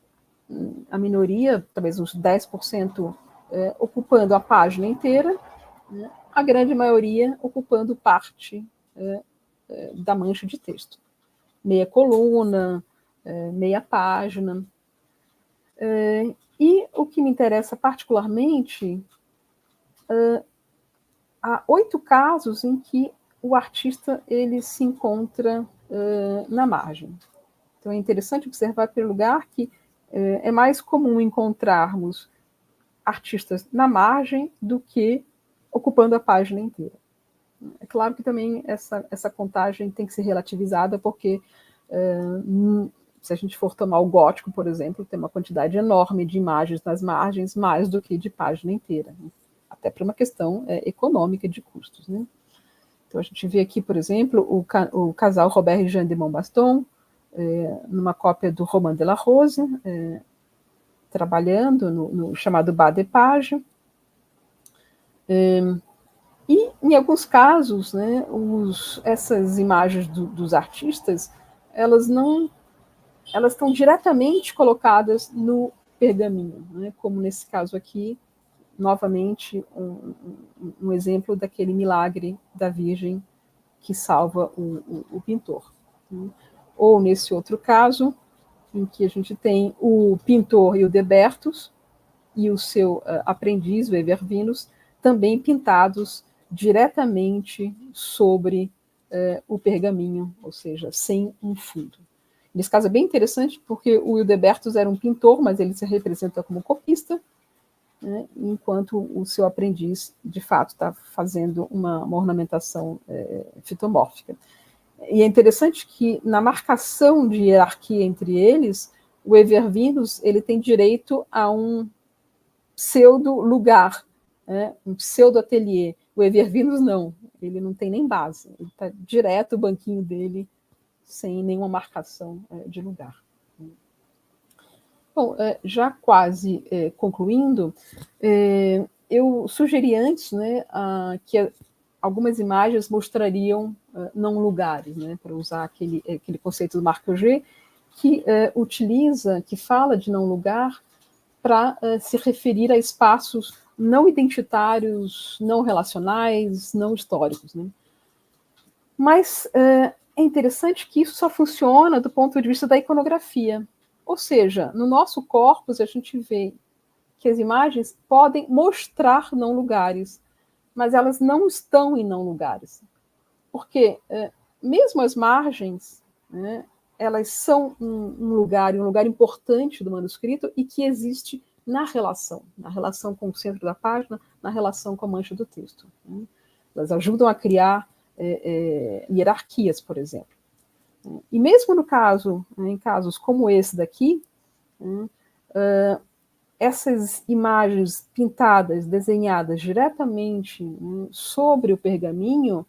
a minoria, talvez uns 10%, ocupando a página inteira, né? A grande maioria ocupando parte da mancha de texto. Meia coluna, meia página. E o que me interessa particularmente, há 8 casos em que o artista ele se encontra na margem. Então é interessante observar, pelo lugar, que é mais comum encontrarmos artistas na margem do que ocupando a página inteira. É claro que também essa contagem tem que ser relativizada, porque se a gente for tomar o gótico, por exemplo, tem uma quantidade enorme de imagens nas margens, mais do que de página inteira, até por uma questão econômica de custos, né? Então a gente vê aqui, por exemplo, o casal Robert e Jeanne de Montbaston, numa cópia do Roman de la Rose, trabalhando no chamado bas de page. E, em alguns casos, né, essas imagens dos artistas, elas estão diretamente colocadas no pergaminho, né, como nesse caso aqui, novamente, um exemplo daquele milagre da Virgem que salva o pintor. Né. Ou, nesse outro caso, em que a gente tem o pintor e o Debertus, e o seu aprendiz, o Evervinus, também pintados diretamente sobre o pergaminho, ou seja, sem um fundo. Nesse caso é bem interessante, porque o Hildebertus era um pintor, mas ele se representa como copista, né, enquanto o seu aprendiz, de fato, está fazendo uma ornamentação fitomórfica. E é interessante que, na marcação de hierarquia entre eles, o Evervinus ele tem direito a um pseudo-lugar, né, um pseudo-ateliê. O Evervinus não, ele não tem nem base, ele está direto o banquinho dele, sem nenhuma marcação de lugar. Bom, já quase concluindo, eu sugeri antes, né, que algumas imagens mostrariam não lugares, né, para usar aquele conceito do Marc Auger, que que fala de não lugar para se referir a espaços não identitários, não relacionais, não históricos, né? Mas é interessante que isso só funciona do ponto de vista da iconografia. Ou seja, no nosso corpus a gente vê que as imagens podem mostrar não lugares, mas elas não estão em não lugares. Porque mesmo as margens, né, elas são um lugar importante do manuscrito e que existe na relação com o centro da página, na relação com a mancha do texto. Né? Elas ajudam a criar hierarquias, por exemplo. E mesmo em casos como esse daqui, essas imagens pintadas, desenhadas diretamente sobre o pergaminho,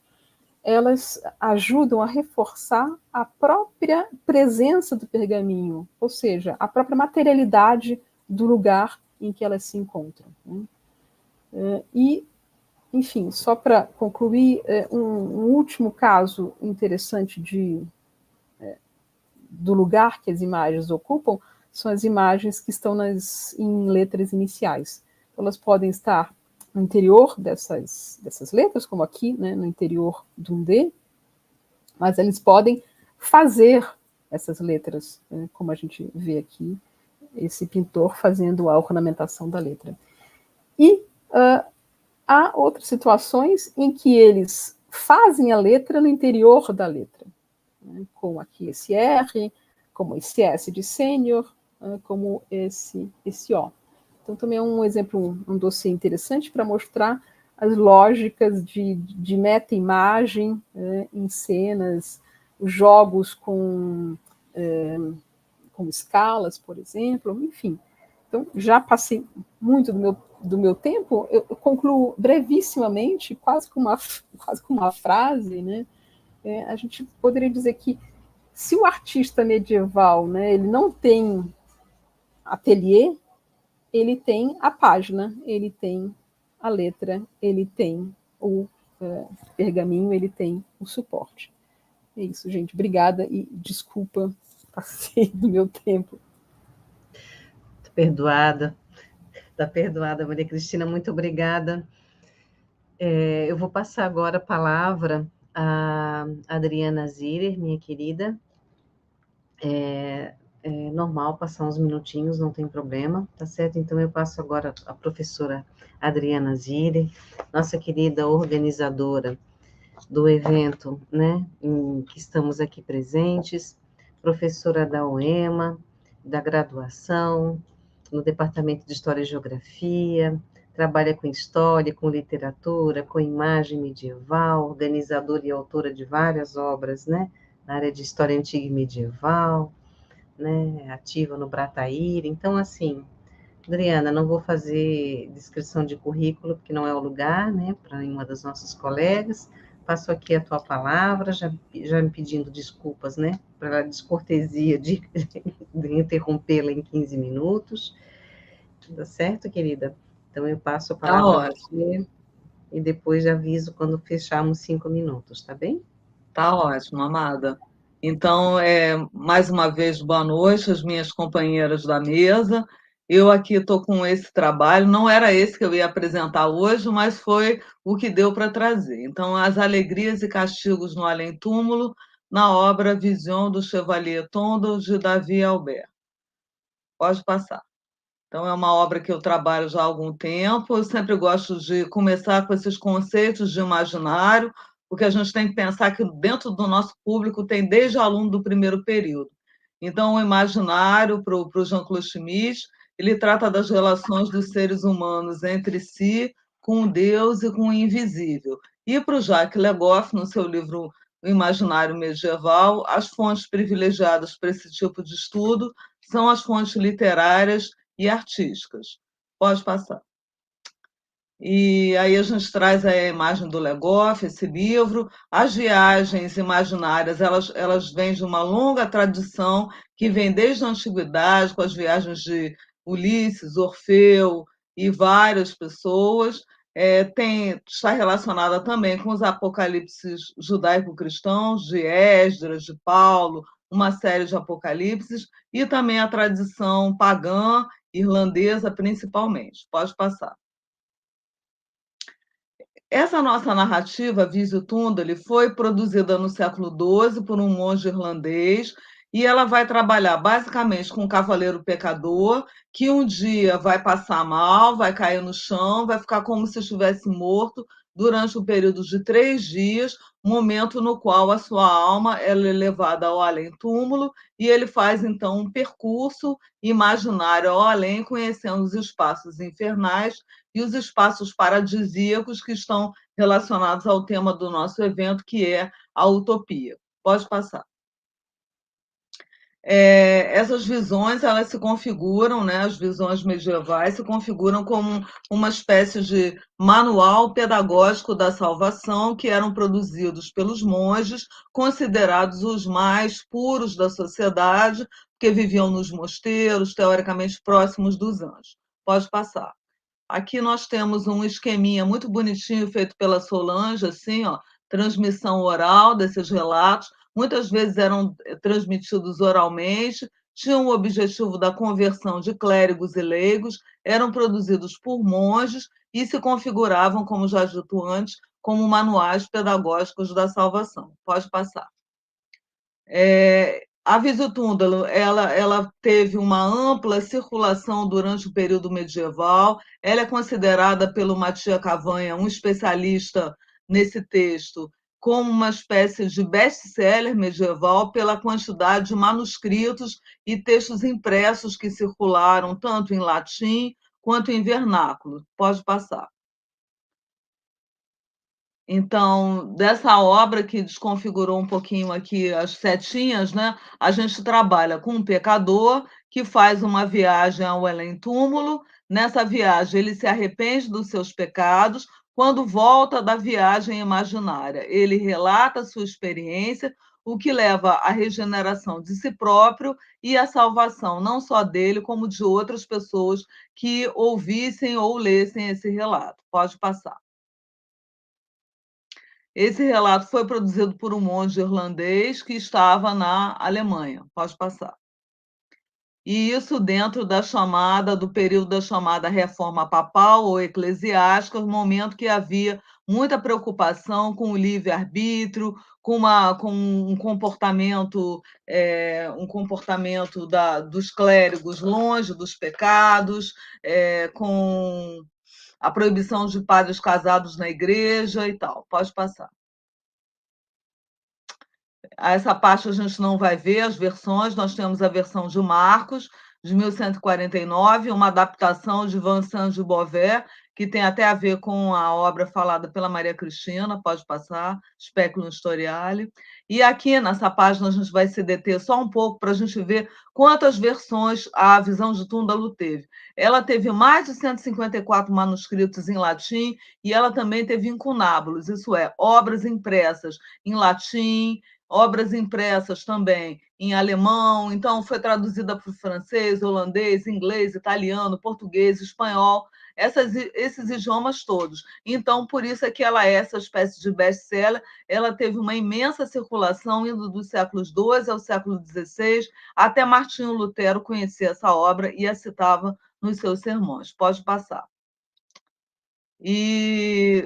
elas ajudam a reforçar a própria presença do pergaminho, ou seja, a própria materialidade do lugar em que elas se encontram. E, enfim, só para concluir, um último caso interessante do lugar que as imagens ocupam são as imagens que estão em letras iniciais. Então, elas podem estar no interior dessas letras, como aqui, né, no interior de um D, mas eles podem fazer essas letras, né, como a gente vê aqui, esse pintor fazendo a ornamentação da letra. E há outras situações em que eles fazem a letra no interior da letra, né, como aqui esse R, como esse S de sênior, como esse O. Então, também é um exemplo, um dossiê interessante para mostrar as lógicas de meta-imagem em cenas, os jogos com escalas, por exemplo, enfim. Então, já passei muito do meu tempo, eu concluo brevissimamente, quase com uma frase, né? A gente poderia dizer que se o artista medieval, né, ele não tem ateliê, ele tem a página, ele tem a letra, ele tem o pergaminho, ele tem o suporte. É isso, gente. Obrigada e desculpa, passei do meu tempo. Está perdoada, Maria Cristina, muito obrigada. Eu vou passar agora a palavra a Adriana Zirer, minha querida. É normal passar uns minutinhos, não tem problema, tá certo? Então, eu passo agora a professora Adriana Zirer, nossa querida organizadora do evento, né, em que estamos aqui presentes, professora da UEMA, da graduação, no Departamento de História e Geografia, trabalha com história, com literatura, com imagem medieval, organizadora e autora de várias obras, né, na área de história antiga e medieval, né, ativa no Brataíra. Então, assim, Adriana, não vou fazer descrição de currículo, porque não é o lugar, né, para uma das nossas colegas. Passo aqui a tua palavra, já me pedindo desculpas, né, pela descortesia de interrompê-la em 15 minutos. Tá certo, querida? Então, eu passo a palavra a você e depois aviso quando fecharmos 5 minutos, tá bem? Tá ótimo, amada. Então, mais uma vez, boa noite às minhas companheiras da mesa. Eu aqui estou com esse trabalho, não era esse que eu ia apresentar hoje, mas foi o que deu para trazer. Então, As Alegrias e Castigos no Além-Túmulo, na obra Vision do Chevalier Tondo, de Davi Albert. Pode passar. Então, é uma obra que eu trabalho já há algum tempo. Eu sempre gosto de começar com esses conceitos de imaginário, porque a gente tem que pensar que dentro do nosso público tem desde aluno do primeiro período. Então, o imaginário, para o Jean-Claude Schmitt, ele trata das relações dos seres humanos entre si, com Deus e com o invisível. E para o Jacques Le Goff, no seu livro O Imaginário Medieval, as fontes privilegiadas para esse tipo de estudo são as fontes literárias e artísticas. Pode passar. E aí a gente traz a imagem do Le Goff, esse livro. As viagens imaginárias, elas vêm de uma longa tradição que vem desde a antiguidade, com as viagens de Ulisses, Orfeu e várias pessoas. Está relacionada também com os apocalipses judaico-cristãos, de Esdras, de Paulo, uma série de apocalipses, e também a tradição pagã, irlandesa principalmente. Pode passar. Essa nossa narrativa, Visio Tundali, foi produzida no século XII por um monge irlandês, e ela vai trabalhar basicamente com um cavaleiro pecador que um dia vai passar mal, vai cair no chão, vai ficar como se estivesse morto durante um período de 3 dias, momento no qual a sua alma ela é levada ao além-túmulo, e ele faz então um percurso imaginário ao além, conhecendo os espaços infernais e os espaços paradisíacos que estão relacionados ao tema do nosso evento, que é a utopia. Pode passar. Essas visões, elas se configuram, né, as visões medievais se configuram como uma espécie de manual pedagógico da salvação, que eram produzidos pelos monges, considerados os mais puros da sociedade, que viviam nos mosteiros, teoricamente próximos dos anjos. Pode passar. Aqui nós temos um esqueminha muito bonitinho feito pela Solange, assim, ó, transmissão oral desses relatos. Muitas vezes eram transmitidos oralmente, tinham o objetivo da conversão de clérigos e leigos, eram produzidos por monges e se configuravam, como já dito antes, como manuais pedagógicos da salvação. Pode passar. A Visio Tundalo, ela teve uma ampla circulação durante o período medieval. Ela é considerada pelo Mattia Cavanha, um especialista nesse texto, como uma espécie de best-seller medieval pela quantidade de manuscritos e textos impressos que circularam tanto em latim quanto em vernáculo. Pode passar. Então, dessa obra que desconfigurou um pouquinho aqui as setinhas, né? A gente trabalha com um pecador que faz uma viagem ao além-túmulo. Nessa viagem, ele se arrepende dos seus pecados. Quando volta da viagem imaginária, ele relata a sua experiência, o que leva à regeneração de si próprio e à salvação, não só dele, como de outras pessoas que ouvissem ou lessem esse relato. Pode passar. Esse relato foi produzido por um monge irlandês que estava na Alemanha. Pode passar. E isso dentro do período da chamada Reforma Papal ou Eclesiástica, no momento que havia muita preocupação com o livre-arbítrio, com um comportamento, dos clérigos longe dos pecados, com a proibição de padres casados na igreja e tal. Pode passar. Essa parte a gente não vai ver as versões, nós temos a versão de Marcos, de 1149, uma adaptação de Vincent de Beauvais, que tem até a ver com a obra falada pela Maria Cristina, pode passar, Speculum Historiale. E aqui, nessa página, a gente vai se deter só um pouco para a gente ver quantas versões a Visão de Túndalo teve. Ela teve mais de 154 manuscritos em latim e ela também teve incunábulos, isso é, obras impressas em latim, obras impressas também em alemão, então foi traduzida para o francês, holandês, inglês, italiano, português, espanhol, esses idiomas todos. Então, por isso é que ela é essa espécie de best-seller. Ela teve uma imensa circulação, indo dos séculos XII ao século XVI, até Martinho Lutero conhecer essa obra e a citava nos seus sermões. Pode passar. E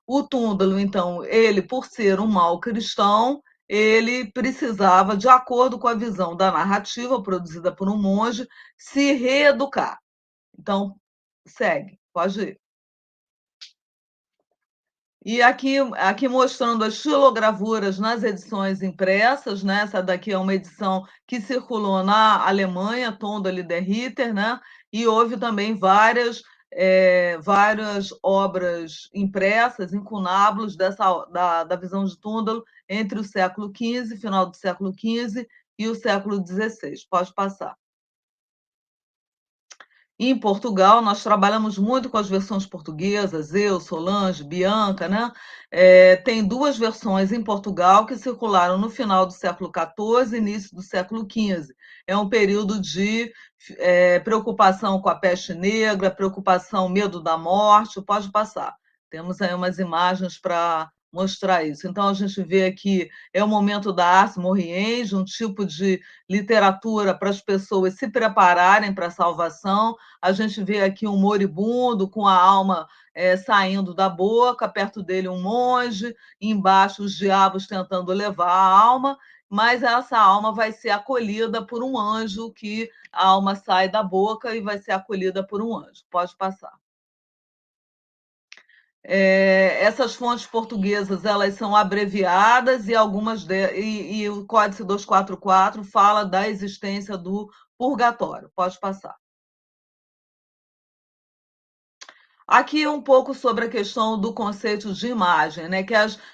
o Túndalo, então, ele, por ser um mau cristão, ele precisava, de acordo com a visão da narrativa produzida por um monge, se reeducar. Então, segue, pode ir. E aqui mostrando as xilogravuras nas edições impressas, né? Essa daqui é uma edição que circulou na Alemanha, Tondel der Ritter, né? E houve também várias obras impressas, incunábulos da visão de Túndalo entre o século XV, final do século XV, e o século XVI. Pode passar. Em Portugal, nós trabalhamos muito com as versões portuguesas, eu, Solange, Bianca, né? Tem duas versões em Portugal que circularam no final do século XIV e início do século XV. É um período de preocupação com a peste negra, preocupação, medo da morte. Pode passar. Temos aí umas imagens para mostrar isso. Então, a gente vê aqui, é o momento da Ars Moriendi, um tipo de literatura para as pessoas se prepararem para a salvação. A gente vê aqui um moribundo com a alma saindo da boca, perto dele um monge, embaixo os diabos tentando levar a alma, mas essa alma vai ser acolhida por um anjo, que a alma sai da boca e vai ser acolhida por um anjo. Pode passar. Essas fontes portuguesas, elas são abreviadas e e o Códice 244 fala da existência do purgatório. Pode passar. Aqui um pouco sobre a questão do conceito de imagem, né? Que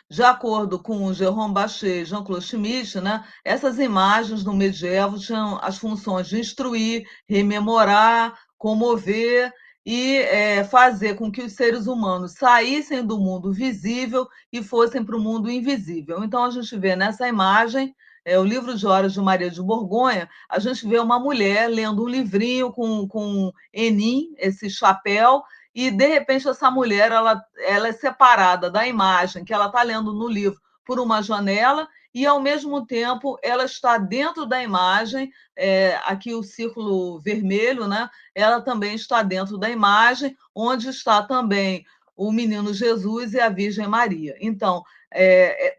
de acordo com Jérôme Bachet e Jean-Claude Schmitt, né? Essas imagens no medievo tinham as funções de instruir, rememorar, comover e fazer com que os seres humanos saíssem do mundo visível e fossem para o mundo invisível. Então, a gente vê nessa imagem, o livro de Horas de Maria de Borgonha, a gente vê uma mulher lendo um livrinho com Enim, esse chapéu, e, de repente, essa mulher ela é separada da imagem que ela está lendo no livro por uma janela e, ao mesmo tempo, ela está dentro da imagem, aqui o círculo vermelho, né? Ela também está dentro da imagem, onde está também o menino Jesus e a Virgem Maria. Então,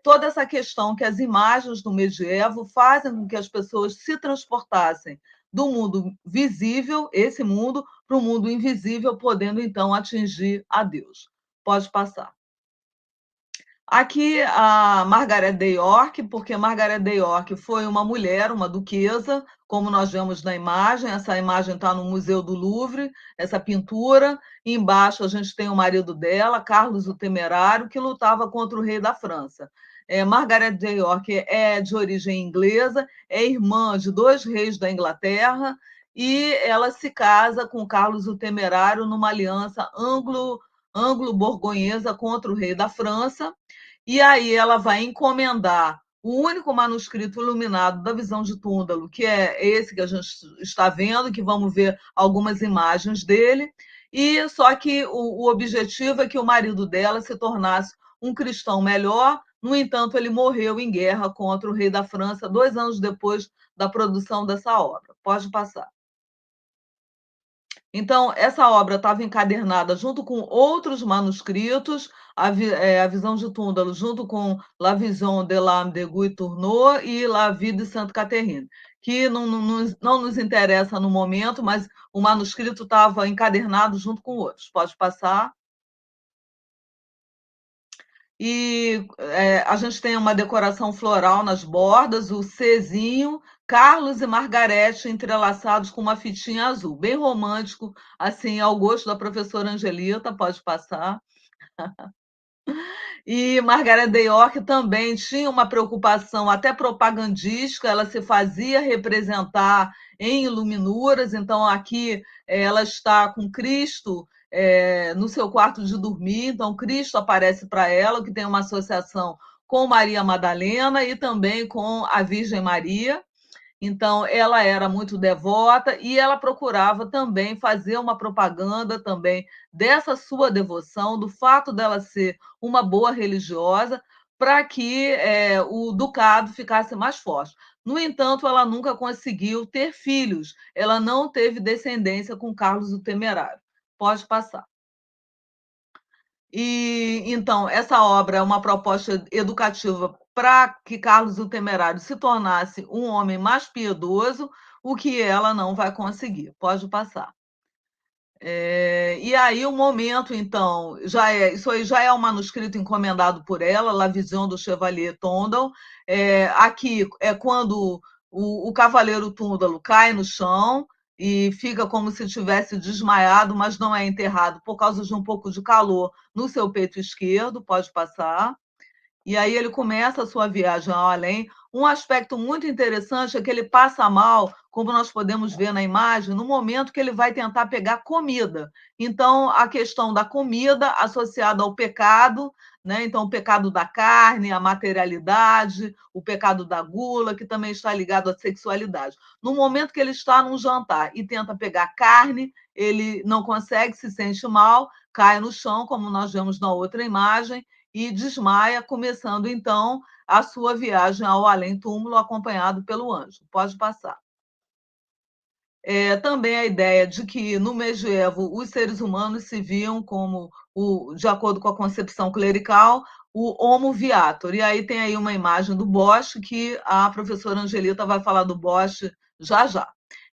toda essa questão que as imagens do medievo fazem com que as pessoas se transportassem do mundo visível, esse mundo, para o mundo invisível, podendo, então, atingir a Deus. Pode passar. Aqui a Margaret de York, porque Margaret de York foi uma mulher, uma duquesa, como nós vemos na imagem. Essa imagem está no Museu do Louvre, essa pintura. Embaixo a gente tem o marido dela, Carlos o Temerário, que lutava contra o rei da França. Margaret de York é de origem inglesa, é irmã de 2 reis da Inglaterra, e ela se casa com Carlos o Temerário numa aliança anglo-borgonhesa contra o rei da França. E aí ela vai encomendar o único manuscrito iluminado da visão de Túndalo, que é esse que a gente está vendo, que vamos ver algumas imagens dele, e só que o objetivo é que o marido dela se tornasse um cristão melhor. No entanto, ele morreu em guerra contra o rei da França 2 anos depois da produção dessa obra. Pode passar. Então, essa obra estava encadernada junto com outros manuscritos, a Visão de Túndalo, junto com La Vision de l'âme de Guy Tourneau e La Vie de Sainte Catherine, que não nos interessa no momento, mas o manuscrito estava encadernado junto com outros. Pode passar. e a gente tem uma decoração floral nas bordas, o Czinho, Carlos e Margarete entrelaçados com uma fitinha azul, bem romântico, assim, ao gosto da professora Angelita, pode passar. E Margaret de York também tinha uma preocupação até propagandística, ela se fazia representar em iluminuras, então aqui ela está com Cristo no seu quarto de dormir, então Cristo aparece para ela, que tem uma associação com Maria Madalena e também com a Virgem Maria. Então, ela era muito devota e ela procurava também fazer uma propaganda também dessa sua devoção, do fato dela ser uma boa religiosa, para que o ducado ficasse mais forte. No entanto, ela nunca conseguiu ter filhos, ela não teve descendência com Carlos o Temerário. Pode passar. E então, essa obra é uma proposta educativa para que Carlos o Temerário se tornasse um homem mais piedoso, o que ela não vai conseguir. Pode passar. E aí o momento, então, isso aí já é um manuscrito encomendado por ela, La Vision do Chevalier Tondal. Aqui é quando o cavaleiro Túndalo cai no chão e fica como se tivesse desmaiado, mas não é enterrado por causa de um pouco de calor no seu peito esquerdo, pode passar. E aí ele começa a sua viagem ao além. Um aspecto muito interessante é que ele passa mal, como nós podemos ver na imagem, no momento que ele vai tentar pegar comida. Então, a questão da comida associada ao pecado, né? Então, o pecado da carne, a materialidade, o pecado da gula, que também está ligado à sexualidade. No momento que ele está num jantar e tenta pegar carne, ele não consegue, se sente mal, cai no chão, como nós vemos na outra imagem, e desmaia, começando então a sua viagem ao além-túmulo, acompanhado pelo anjo. Pode passar. Também a ideia de que no medievo os seres humanos se viam como, de acordo com a concepção clerical, o homo viator. E aí tem aí uma imagem do Bosch, que a professora Angelita vai falar do Bosch já já.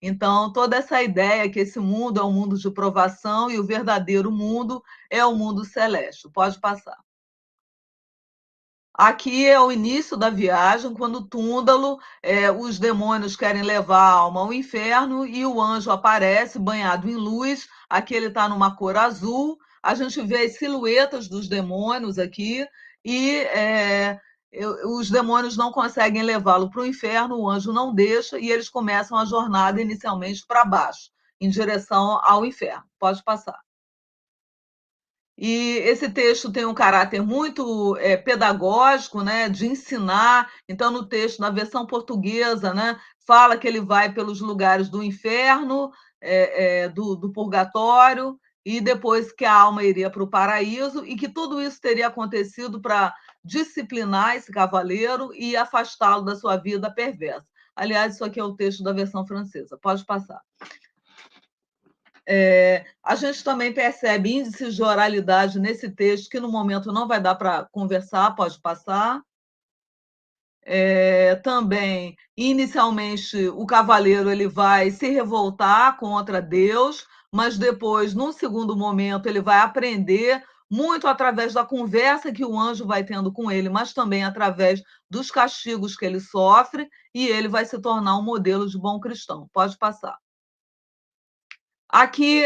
Então, toda essa ideia que esse mundo é um mundo de provação e o verdadeiro mundo é o mundo celeste. Pode passar. Aqui é o início da viagem, quando Túndalo, os demônios querem levar a alma ao inferno e o anjo aparece banhado em luz. Aqui ele está numa cor azul. A gente vê as silhuetas dos demônios aqui e os demônios não conseguem levá-lo para o inferno, o anjo não deixa e eles começam a jornada inicialmente para baixo, em direção ao inferno. Pode passar. E esse texto tem um caráter muito pedagógico, né, de ensinar. Então, no texto, na versão portuguesa, né, fala que ele vai pelos lugares do inferno, do purgatório, e depois que a alma iria para o paraíso, e que tudo isso teria acontecido para disciplinar esse cavaleiro e afastá-lo da sua vida perversa. Aliás, isso aqui é o texto da versão francesa. Pode passar. A gente também percebe índices de oralidade nesse texto, que no momento não vai dar para conversar, pode passar. Também, inicialmente, o cavaleiro ele vai se revoltar contra Deus, mas depois, num segundo momento, ele vai aprender muito através da conversa que o anjo vai tendo com ele, mas também através dos castigos que ele sofre, e ele vai se tornar um modelo de bom cristão. Pode passar. Aqui,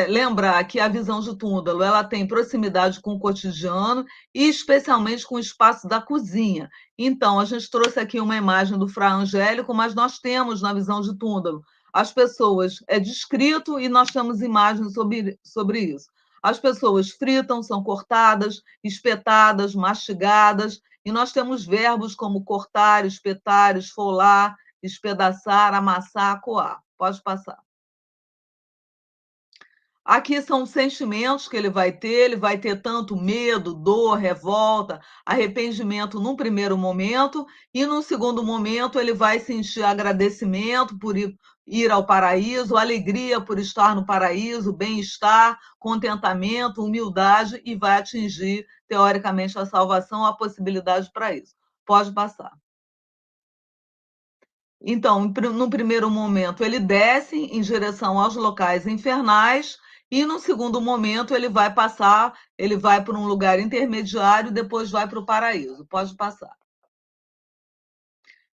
lembrar que a visão de Túndalo ela tem proximidade com o cotidiano e especialmente com o espaço da cozinha. Então, a gente trouxe aqui uma imagem do Fra Angélico, mas nós temos na visão de Túndalo as pessoas, é descrito e nós temos imagens sobre isso. As pessoas fritam, são cortadas, espetadas, mastigadas, e nós temos verbos como cortar, espetar, esfolar, espedaçar, amassar, coar. Pode passar. Aqui são os sentimentos que ele vai ter tanto medo, dor, revolta, arrependimento num primeiro momento, e num segundo momento ele vai sentir agradecimento por ir ao paraíso, alegria por estar no paraíso, bem-estar, contentamento, humildade, e vai atingir, teoricamente, a salvação, a possibilidade para isso. Pode passar. Então, no primeiro momento, ele desce em direção aos locais infernais, e no segundo momento ele vai passar, ele vai para um lugar intermediário e depois vai para o paraíso. Pode passar.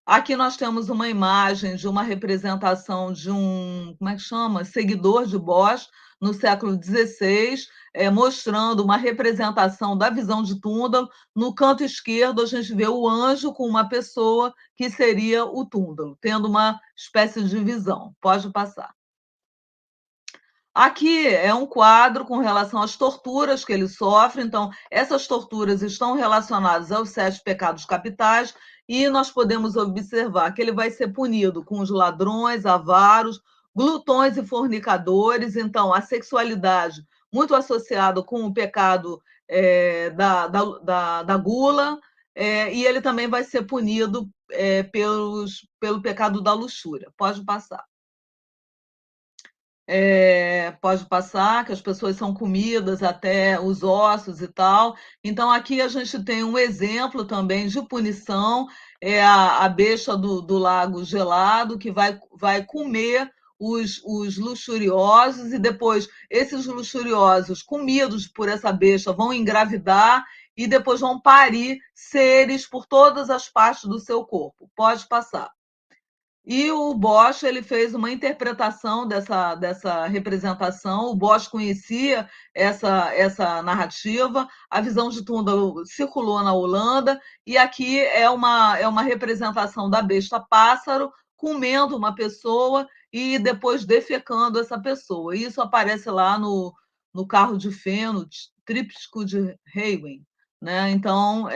Aqui nós temos uma imagem de uma representação de um, como é que chama? Seguidor de Bosch, no século XVI, mostrando uma representação da visão de Tyndall. No canto esquerdo, a gente vê o anjo com uma pessoa que seria o Tyndall, tendo uma espécie de visão. Pode passar. Aqui é um quadro com relação às torturas que ele sofre. Então, essas torturas estão relacionadas aos 7 pecados capitais, e nós podemos observar que ele vai ser punido com os ladrões, avaros, glutões e fornicadores. Então, a sexualidade muito associada com o pecado da gula, e ele também vai ser punido pelo pecado da luxúria. Pode passar. Pode passar, que as pessoas são comidas até os ossos e tal. Então, aqui a gente tem um exemplo também de punição, é a besta do lago gelado, que vai comer os luxuriosos, e depois esses luxuriosos, comidos por essa besta, vão engravidar e depois vão parir seres por todas as partes do seu corpo. Pode passar. E o Bosch ele fez uma interpretação dessa representação. O Bosch conhecia essa narrativa, a visão de Tyndall circulou na Holanda, e aqui é uma representação da besta pássaro comendo uma pessoa e depois defecando essa pessoa. Isso aparece lá no carro de feno, tríptico de Haydn, né? Então,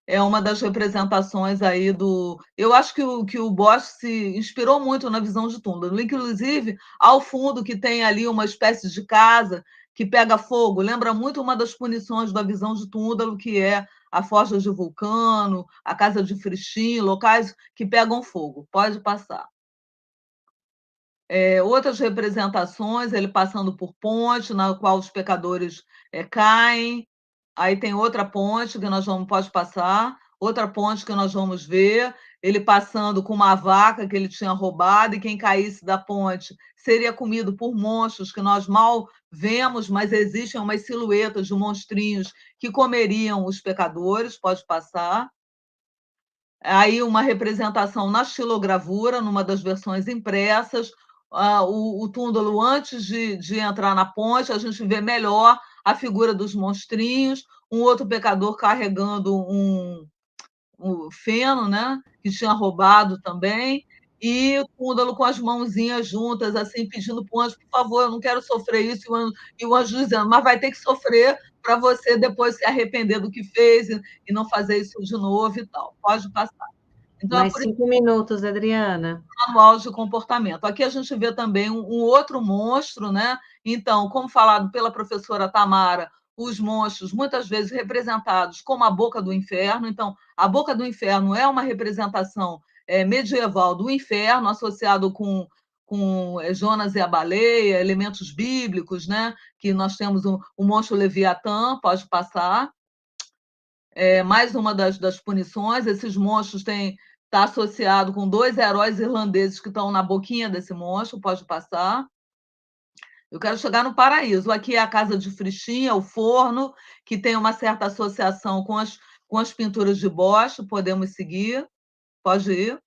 é uma das representações aí do... Eu acho que o Bosch se inspirou muito na visão de Tyndall. Inclusive, ao fundo, que tem ali uma espécie de casa que pega fogo, lembra muito uma das punições da visão de Tyndall, que é a Forja de Vulcano, a Casa de Fristin, locais que pegam fogo. Pode passar. Outras representações, ele passando por ponte, na qual os pecadores caem. Aí tem outra ponte que nós pode passar, outra ponte que nós vamos ver, ele passando com uma vaca que ele tinha roubado, e quem caísse da ponte seria comido por monstros que nós mal vemos, mas existem umas silhuetas de monstrinhos que comeriam os pecadores. Pode passar. Aí uma representação na xilogravura, numa das versões impressas, o Tyndall, antes de entrar na ponte, a gente vê melhor a figura dos monstrinhos, um outro pecador carregando um feno, né, que tinha roubado também, e o Tyndall com as mãozinhas juntas, assim, pedindo para o anjo: por favor, eu não quero sofrer isso, e o anjo dizendo: mas vai ter que sofrer para você depois se arrepender do que fez e não fazer isso de novo e tal. Pode passar. Então, Mais 5 minutos, Adriana. Manual de comportamento. Aqui a gente vê também um outro monstro, né? Então, como falado pela professora Tamara, os monstros muitas vezes representados como a boca do inferno. Então, a boca do inferno é uma representação medieval do inferno, associado com Jonas e a baleia, elementos bíblicos, né? Que nós temos o monstro Leviatã. Pode passar. Mais uma das punições. Esses monstros está associado com 2 heróis irlandeses que estão na boquinha desse monstro. Pode passar. Eu quero chegar no paraíso. Aqui é a casa de Fristin, o forno, que tem uma certa associação com as pinturas de Bosch. Podemos seguir. Pode ir.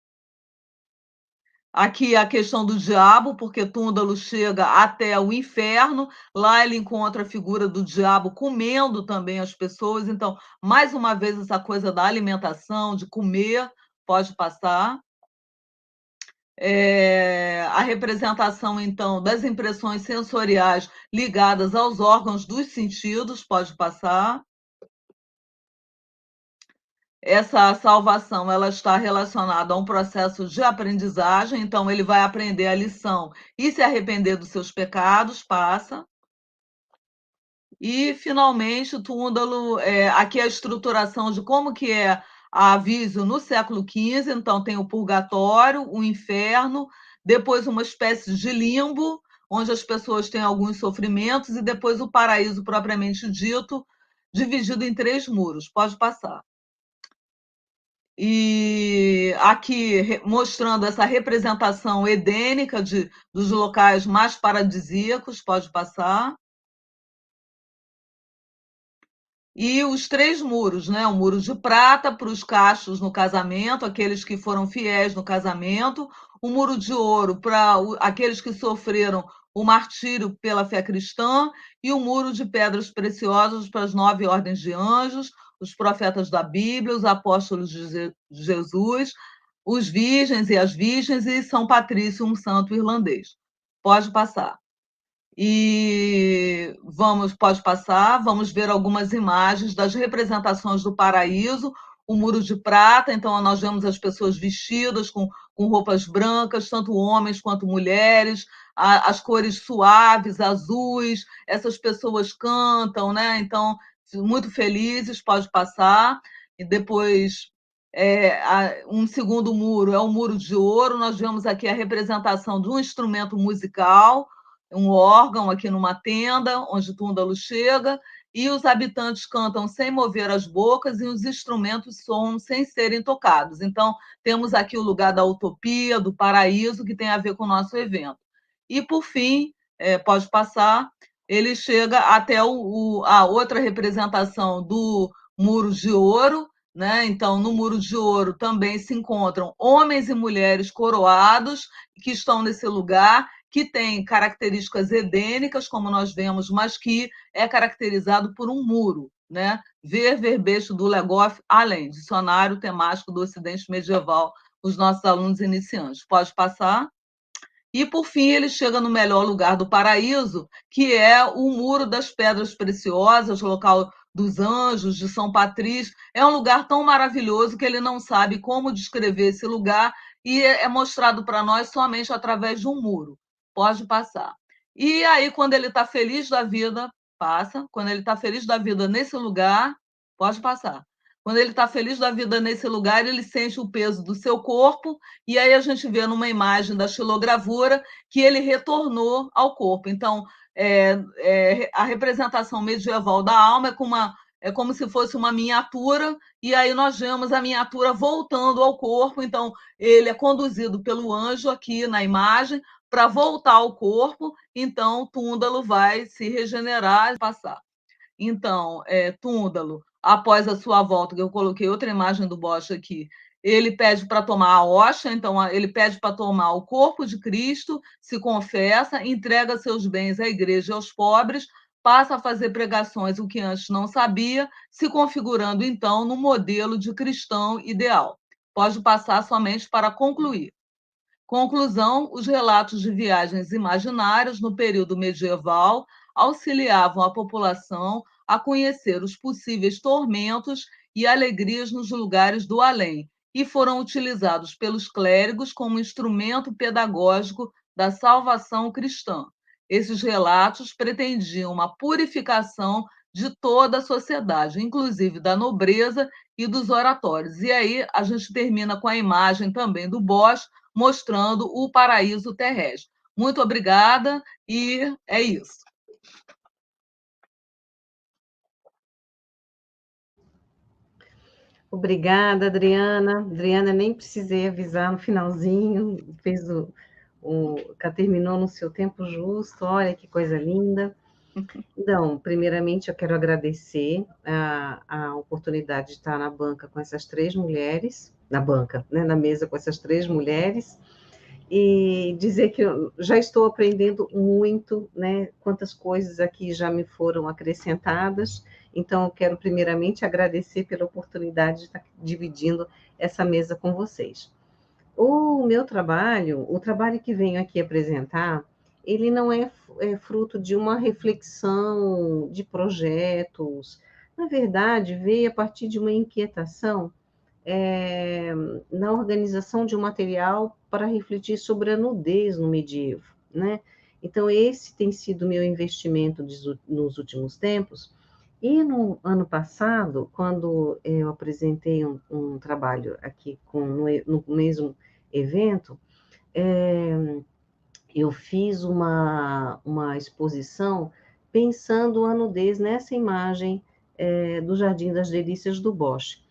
Aqui a questão do diabo, porque Tyndall chega até o inferno, lá ele encontra a figura do diabo comendo também as pessoas. Então, mais uma vez, essa coisa da alimentação, de comer. Pode passar. A representação, então, das impressões sensoriais ligadas aos órgãos dos sentidos. Pode passar. Essa salvação ela está relacionada a um processo de aprendizagem, então ele vai aprender a lição e se arrepender dos seus pecados. Passa. E, finalmente, Tyndall, aqui a estruturação de como que é a Visio no século XV. Então, tem o purgatório, o inferno, depois uma espécie de limbo, onde as pessoas têm alguns sofrimentos, e depois o paraíso propriamente dito, dividido em 3 muros. Pode passar. E aqui mostrando essa representação edênica dos locais mais paradisíacos, pode passar. E os 3 muros, né? O muro de prata para os cachos no casamento, aqueles que foram fiéis no casamento, o muro de ouro para aqueles que sofreram o martírio pela fé cristã, e o muro de pedras preciosas para as 9 ordens de anjos, os profetas da Bíblia, os apóstolos de Jesus, os virgens e as virgens, e São Patrício, um santo irlandês. Pode passar. E pode passar, vamos ver algumas imagens das representações do paraíso, o muro de prata, então nós vemos as pessoas vestidas com roupas brancas, tanto homens quanto mulheres, as cores suaves, azuis, essas pessoas cantam, né? Então, muito felizes, pode passar. E depois, um segundo muro é o muro de ouro, nós vemos aqui a representação de um instrumento musical, um órgão aqui numa tenda, onde Túndalo chega, e os habitantes cantam sem mover as bocas e os instrumentos soam sem serem tocados. Então, temos aqui o lugar da utopia, do paraíso, que tem a ver com o nosso evento. E, por fim, pode passar, ele chega até a outra representação do Muro de Ouro, né? Então, no Muro de Ouro também se encontram homens e mulheres coroados que estão nesse lugar, que tem características edênicas, como nós vemos, mas que é caracterizado por um muro, né? Ver verbete do Legoff, além, dicionário temático do Ocidente Medieval, os nossos alunos iniciantes. Pode passar? E, por fim, ele chega no melhor lugar do paraíso, que é o Muro das Pedras Preciosas, local dos anjos, de São Patrício. É um lugar tão maravilhoso que ele não sabe como descrever esse lugar, e é mostrado para nós somente através de um muro. Pode passar. E aí, quando ele está feliz da vida, passa. Quando ele está feliz da vida nesse lugar, pode passar. Quando ele está feliz da vida nesse lugar, ele sente o peso do seu corpo, e aí a gente vê numa imagem da xilogravura que ele retornou ao corpo. Então, a representação medieval da alma é como se fosse uma miniatura, e aí nós vemos a miniatura voltando ao corpo. Então, ele é conduzido pelo anjo aqui na imagem para voltar ao corpo. Então, Túndalo vai se regenerar e passar. Então, Túndalo, após a sua volta, que eu coloquei outra imagem do Bosch aqui, ele pede para tomar a hóstia, então ele pede para tomar o corpo de Cristo, se confessa, entrega seus bens à igreja e aos pobres, passa a fazer pregações, o que antes não sabia, se configurando então no modelo de cristão ideal. Pode passar somente para concluir. Conclusão: os relatos de viagens imaginárias no período medieval auxiliavam a população a conhecer os possíveis tormentos e alegrias nos lugares do além, e foram utilizados pelos clérigos como instrumento pedagógico da salvação cristã. Esses relatos pretendiam uma purificação de toda a sociedade, inclusive da nobreza e dos oratórios. E aí a gente termina com a imagem também do Bosch, mostrando o paraíso terrestre. Muito obrigada, e é isso. Obrigada, Adriana. Adriana, nem precisei avisar no finalzinho, terminou no seu tempo justo, olha que coisa linda. Então, primeiramente, eu quero agradecer a oportunidade de estar na banca com essas 3 mulheres, na banca, né, na mesa com essas 3 mulheres, e dizer que eu já estou aprendendo muito, né, quantas coisas aqui já me foram acrescentadas. Então, eu quero primeiramente agradecer pela oportunidade de estar dividindo essa mesa com vocês. O meu trabalho, o trabalho que venho aqui apresentar, ele não é fruto de uma reflexão de projetos. Na verdade, veio a partir de uma inquietação na organização de um material para refletir sobre a nudez no medievo, né? Então, esse tem sido o meu investimento nos últimos tempos. E no ano passado, quando eu apresentei um trabalho aqui no mesmo evento, eu fiz uma exposição pensando a nudez nessa imagem do Jardim das Delícias do Bosch.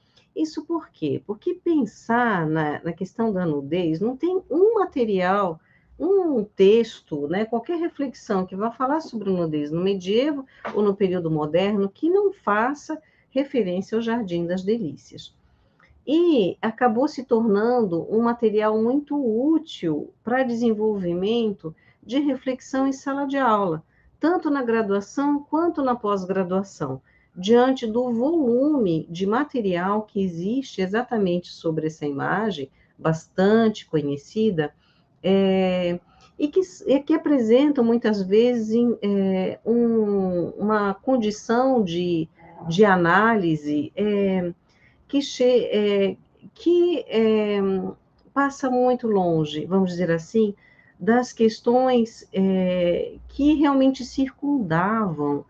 Isso por quê? Porque pensar na questão da nudez, não tem um material, um texto, né, qualquer reflexão que vá falar sobre nudez no medievo ou no período moderno, que não faça referência ao Jardim das Delícias. E acabou se tornando um material muito útil para desenvolvimento de reflexão em sala de aula, tanto na graduação quanto na pós-graduação, diante do volume de material que existe exatamente sobre essa imagem, bastante conhecida, e que apresentam muitas vezes uma condição de análise que, que passa muito longe, vamos dizer assim, das questões que realmente circundavam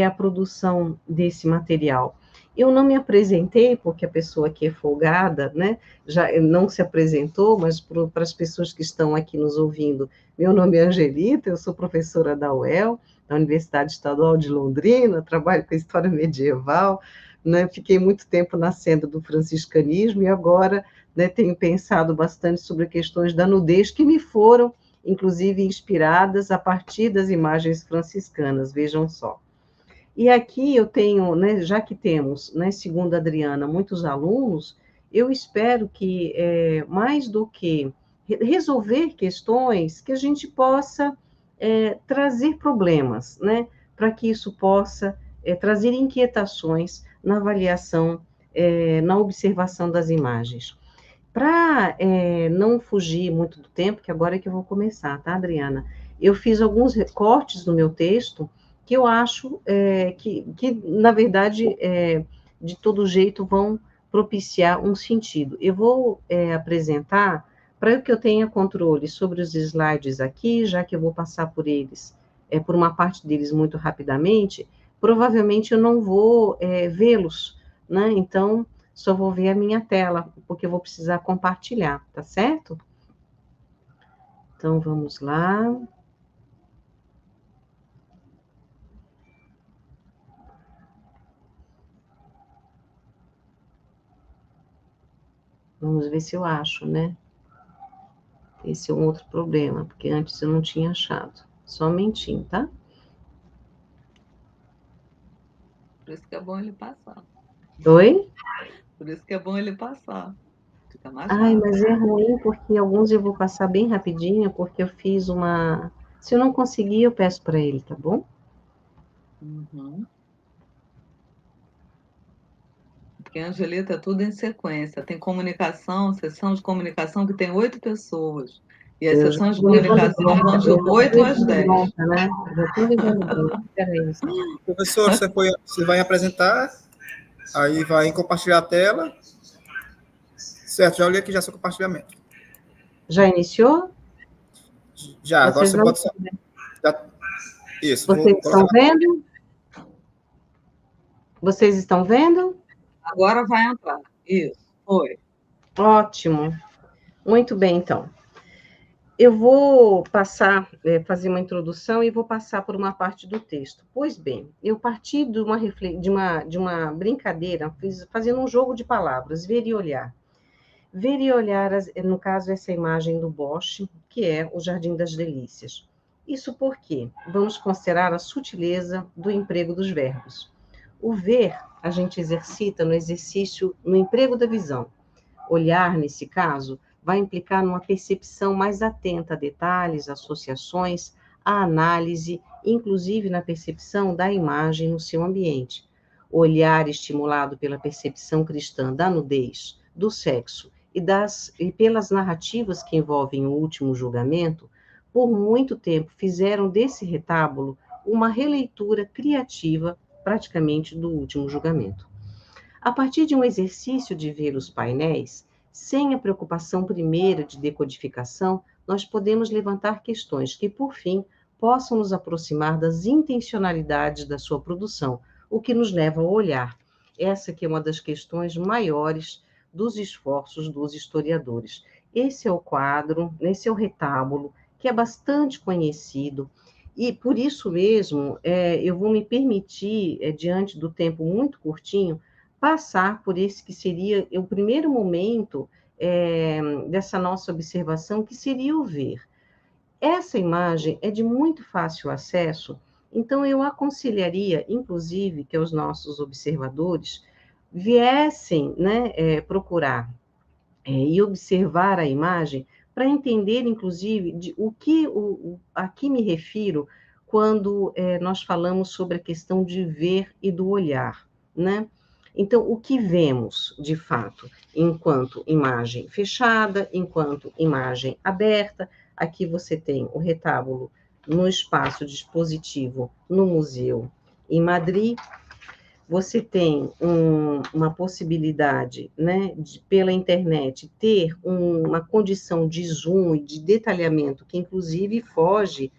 a produção desse material. Eu não me apresentei, porque a pessoa que é folgada, né, já não se apresentou, mas para as pessoas que estão aqui nos ouvindo, meu nome é Angelita, eu sou professora da UEL, da Universidade Estadual de Londrina, trabalho com história medieval, né, fiquei muito tempo na senda do franciscanismo e agora, né, tenho pensado bastante sobre questões da nudez que me foram, inclusive, inspiradas a partir das imagens franciscanas, vejam só. E aqui eu tenho, né, já que temos, né, segundo a Adriana, muitos alunos, eu espero que, mais do que resolver questões, que a gente possa trazer problemas, né, para que isso possa trazer inquietações na avaliação, na observação das imagens. Para não fugir muito do tempo, que agora é que eu vou começar, tá, Adriana? Eu fiz alguns recortes no meu texto que eu acho que na verdade, de todo jeito, vão propiciar um sentido. Eu vou apresentar, para que eu tenha controle sobre os slides aqui, já que eu vou passar por eles, por uma parte deles muito rapidamente, provavelmente eu não vou vê-los, né? Então, só vou ver a minha tela, porque eu vou precisar compartilhar, tá certo? Então, vamos lá. Vamos ver se eu acho, né? Esse é um outro problema, porque antes eu não tinha achado. Só um momentinho, tá? Por isso que é bom ele passar. Oi? Por isso que é bom ele passar. Fica mais Ai, fácil. mas é ruim, porque alguns eu vou passar bem rapidinho, porque eu fiz uma... Se eu não conseguir, eu peço para ele, tá bom? Uhum. Porque, Angelita, é tudo em sequência. Tem comunicação, sessão de comunicação que tem 8 pessoas. E as Eu já sessões de estou levando comunicação vão de 8 às 10. bronca, né? Já estou levando bronca. Peraí, Professor, você vai apresentar, aí vai compartilhar a tela. Certo, já olhei aqui já seu compartilhamento. já iniciou? Já, agora Vocês você não... pode... Isso, Vocês estão vendo? Vocês estão vendo? Agora vai entrar. Isso, foi. Ótimo. Muito bem, então. Eu vou passar, fazer uma introdução e vou passar por uma parte do texto. Pois bem, eu parti de uma brincadeira, fazendo um jogo de palavras, ver e olhar. Ver e olhar, no caso, essa imagem do Bosch, que é o Jardim das Delícias. Isso porque vamos considerar a sutileza do emprego dos verbos. O ver, a gente exercita no emprego da visão. Olhar, nesse caso, vai implicar numa percepção mais atenta a detalhes, associações, a análise, inclusive na percepção da imagem no seu ambiente. O olhar estimulado pela percepção cristã da nudez, do sexo e pelas narrativas que envolvem o último julgamento, por muito tempo fizeram desse retábulo uma releitura criativa, praticamente, do último julgamento. A partir de um exercício de ver os painéis, sem a preocupação primeira de decodificação, nós podemos levantar questões que, por fim, possam nos aproximar das intencionalidades da sua produção, o que nos leva ao olhar. Essa que é uma das questões maiores dos esforços dos historiadores. Esse é o quadro, esse é o retábulo, que é bastante conhecido, e por isso mesmo eu vou me permitir, diante do tempo muito curtinho, passar por esse que seria o primeiro momento dessa nossa observação, que seria o ver. Essa imagem é de muito fácil acesso, então eu aconselharia, inclusive, que os nossos observadores viessem, né, procurar e observar a imagem para entender, inclusive, o que a que me refiro quando nós falamos sobre a questão de ver e do olhar, né? Então, o que vemos, de fato, enquanto imagem fechada, enquanto imagem aberta. Aqui você tem o retábulo no espaço dispositivo no museu em Madrid. Você tem uma possibilidade, né, pela internet, ter uma condição de zoom e de detalhamento que, inclusive, foge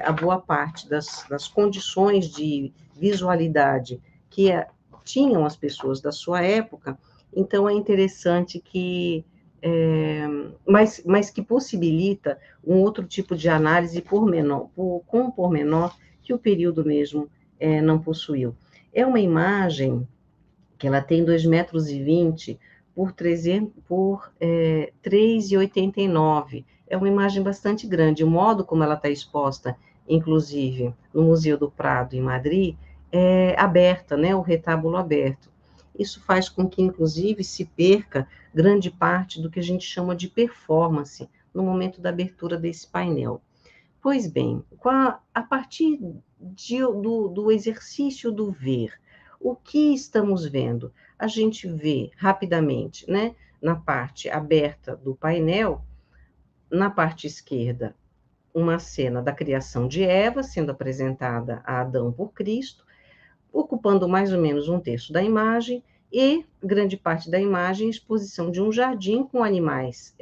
a boa parte das condições de visualidade que tinham as pessoas da sua época. Então, é interessante que mas que possibilita um outro tipo de análise com pormenor que o período mesmo não possuiu. É uma imagem que ela tem 2,20 m por 3,89 m. É uma imagem bastante grande. O modo como ela está exposta, inclusive, no Museu do Prado, em Madrid, é aberta, né? O retábulo aberto. Isso faz com que, inclusive, se perca grande parte do que a gente chama de performance no momento da abertura desse painel. Pois bem, a partir do exercício do ver, o que estamos vendo? A gente vê rapidamente, né, na parte aberta do painel, na parte esquerda, uma cena da criação de Eva, sendo apresentada a Adão por Cristo, ocupando mais ou menos um terço da imagem, e grande parte da imagem, exposição de um jardim com animais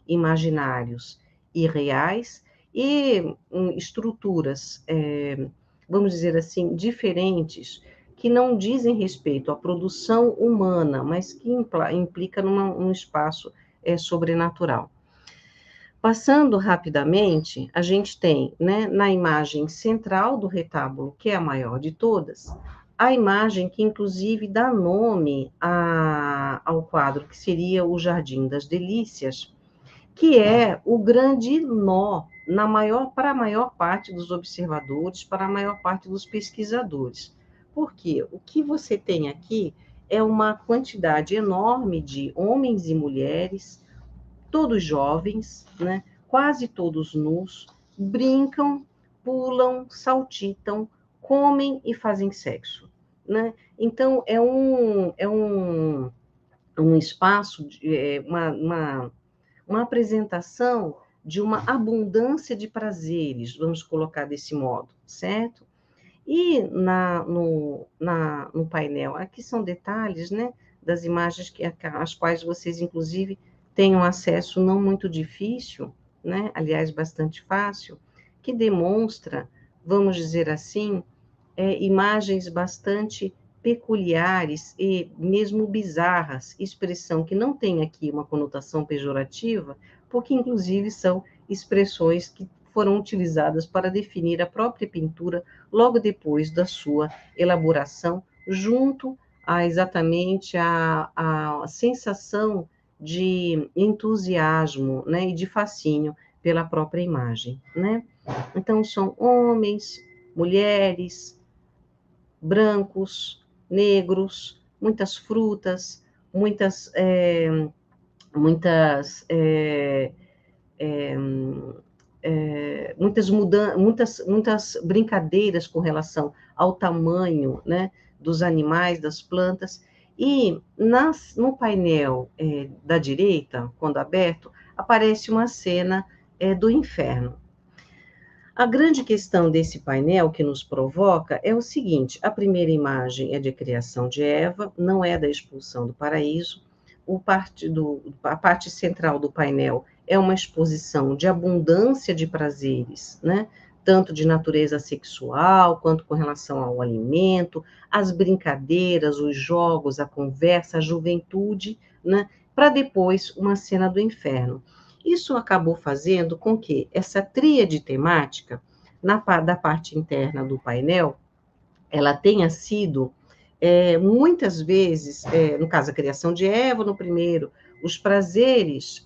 imaginários e reais, e estruturas, vamos dizer assim, diferentes, que não dizem respeito à produção humana, mas que implica num espaço sobrenatural. Passando rapidamente, a gente tem, né, na imagem central do retábulo, que é a maior de todas, a imagem que, inclusive, dá nome ao quadro, que seria o Jardim das Delícias, que é o grande nó para a maior parte dos observadores, para a maior parte dos pesquisadores. Por quê? O que você tem aqui é uma quantidade enorme de homens e mulheres, todos jovens, né? Quase todos nus, brincam, pulam, saltitam, comem e fazem sexo, né? Então, é um espaço, uma apresentação de uma abundância de prazeres, vamos colocar desse modo, certo? E no painel, aqui são detalhes, né, das imagens às quais vocês, inclusive, tenham acesso não muito difícil, né, aliás, bastante fácil, que demonstra, vamos dizer assim, imagens bastante peculiares e mesmo bizarras, expressão que não tem aqui uma conotação pejorativa, porque, inclusive, são expressões que foram utilizadas para definir a própria pintura logo depois da sua elaboração, junto exatamente a sensação de entusiasmo, né, e de fascínio pela própria imagem, né? Então, são homens, mulheres, brancos, negros, muitas frutas, muitas muitas brincadeiras com relação ao tamanho, né, dos animais, das plantas, e no painel da direita, quando aberto, aparece uma cena do inferno. A grande questão desse painel que nos provoca é o seguinte: a primeira imagem é de criação de Eva, não é da expulsão do paraíso. A parte central do painel é uma exposição de abundância de prazeres, né? Tanto de natureza sexual, quanto com relação ao alimento, as brincadeiras, os jogos, a conversa, a juventude, né? Para depois uma cena do inferno. Isso acabou fazendo com que essa tríade temática, da parte interna do painel, ela tenha sido Muitas vezes, no caso, a criação de Eva no primeiro, os prazeres,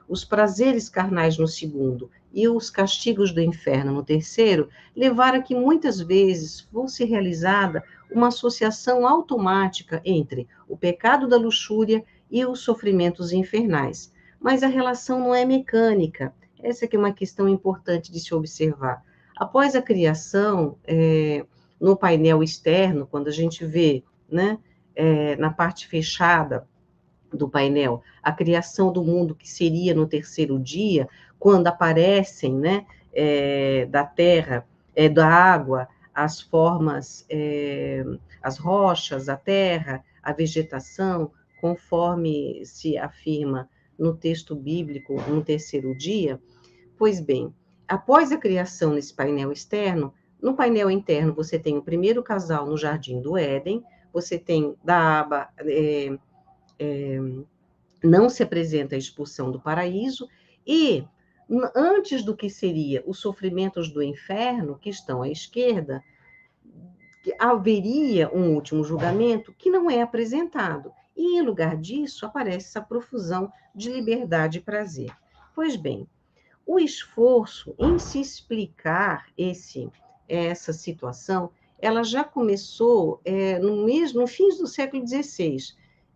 os prazeres carnais no segundo e os castigos do inferno no terceiro, levaram a que muitas vezes fosse realizada uma associação automática entre o pecado da luxúria e os sofrimentos infernais. Mas a relação não é mecânica. Essa que é uma questão importante de se observar. Após a criação, no painel externo, quando a gente vê, né, na parte fechada do painel, a criação do mundo que seria no terceiro dia, quando aparecem, né, da terra, da água, as formas, as rochas, a terra, a vegetação, conforme se afirma no texto bíblico, no terceiro dia. Pois bem, após a criação nesse painel externo, no painel interno você tem o primeiro casal no Jardim do Éden, você tem da aba não se apresenta a expulsão do paraíso, e antes do que seria os sofrimentos do inferno, que estão à esquerda, haveria um último julgamento que não é apresentado, e em lugar disso aparece essa profusão de liberdade e prazer. Pois bem, o esforço em se explicar essa situação, ela já começou no fim do século XVI.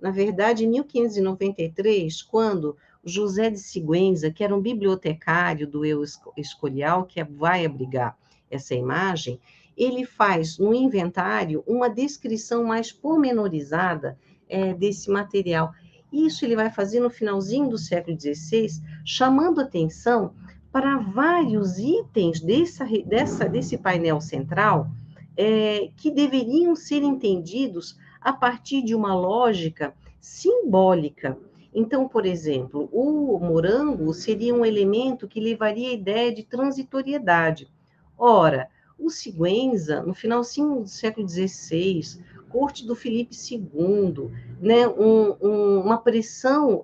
Na verdade, em 1593, quando José de Sigüenza, que era um bibliotecário do Eu Escorial, que vai abrigar essa imagem, ele faz no inventário uma descrição mais pormenorizada desse material. Isso ele vai fazer no finalzinho do século XVI, chamando atenção para vários itens desse painel central que deveriam ser entendidos a partir de uma lógica simbólica. Então, por exemplo, o morango seria um elemento que levaria a ideia de transitoriedade. Ora, o Sigüenza, no finalzinho do século XVI, corte do Filipe II, né, uma pressão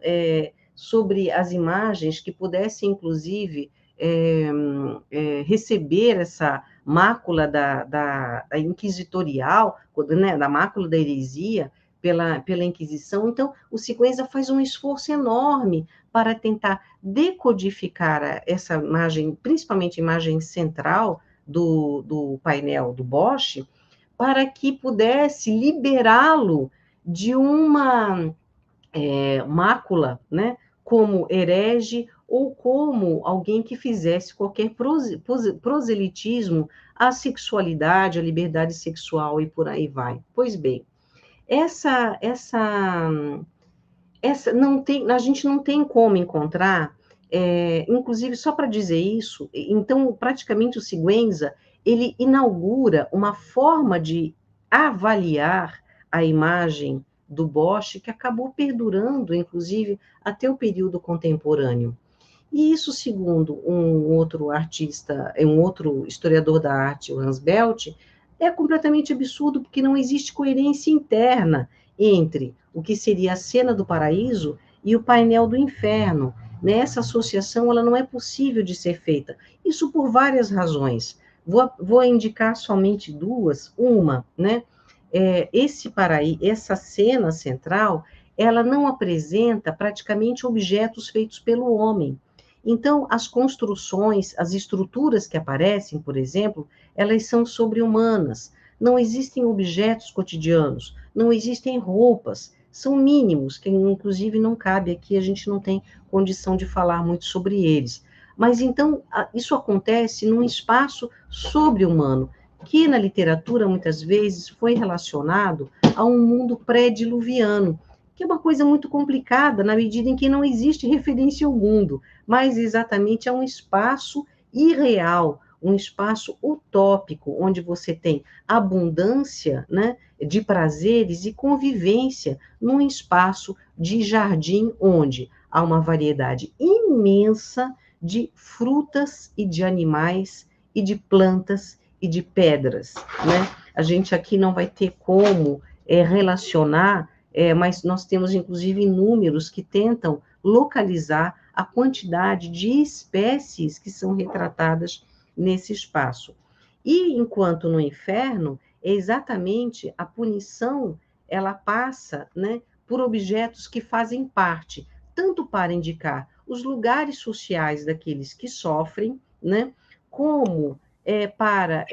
sobre as imagens que pudessem, inclusive, receber essa mácula da inquisitorial, né, da mácula da heresia pela Inquisição. Então, o Sigüenza faz um esforço enorme para tentar decodificar essa imagem, principalmente a imagem central do painel do Bosch, para que pudesse liberá-lo de uma mácula, né, como herege ou como alguém que fizesse qualquer proselitismo à sexualidade, à liberdade sexual e por aí vai. Pois bem, a gente não tem como encontrar, inclusive, só para dizer isso, então, praticamente o Sigüenza, ele inaugura uma forma de avaliar a imagem do Bosch, que acabou perdurando, inclusive, até o período contemporâneo. E isso, segundo um outro artista, um outro historiador da arte, o Hans Belt, é completamente absurdo, porque não existe coerência interna entre o que seria a cena do paraíso e o painel do inferno. Essa associação ela não é possível de ser feita. Isso por várias razões. Vou indicar somente duas. Uma, né? Essa cena central, ela não apresenta praticamente objetos feitos pelo homem. Então, as construções, as estruturas que aparecem, por exemplo, elas são sobre-humanas. Não existem objetos cotidianos, não existem roupas, são mínimos, que inclusive não cabe aqui, a gente não tem condição de falar muito sobre eles. Mas então, isso acontece num espaço sobre-humano, que na literatura, muitas vezes, foi relacionado a um mundo pré-diluviano, que é uma coisa muito complicada, na medida em que não existe referência ao mundo, mas exatamente a um espaço irreal, um espaço utópico, onde você tem abundância, né, de prazeres e convivência num espaço de jardim, onde há uma variedade imensa de frutas e de animais e de plantas e de pedras, né? A gente aqui não vai ter como relacionar, mas nós temos, inclusive, números que tentam localizar a quantidade de espécies que são retratadas nesse espaço. E, enquanto no inferno, é exatamente a punição, ela passa, né, por objetos que fazem parte, tanto para indicar os lugares sociais daqueles que sofrem, né, como para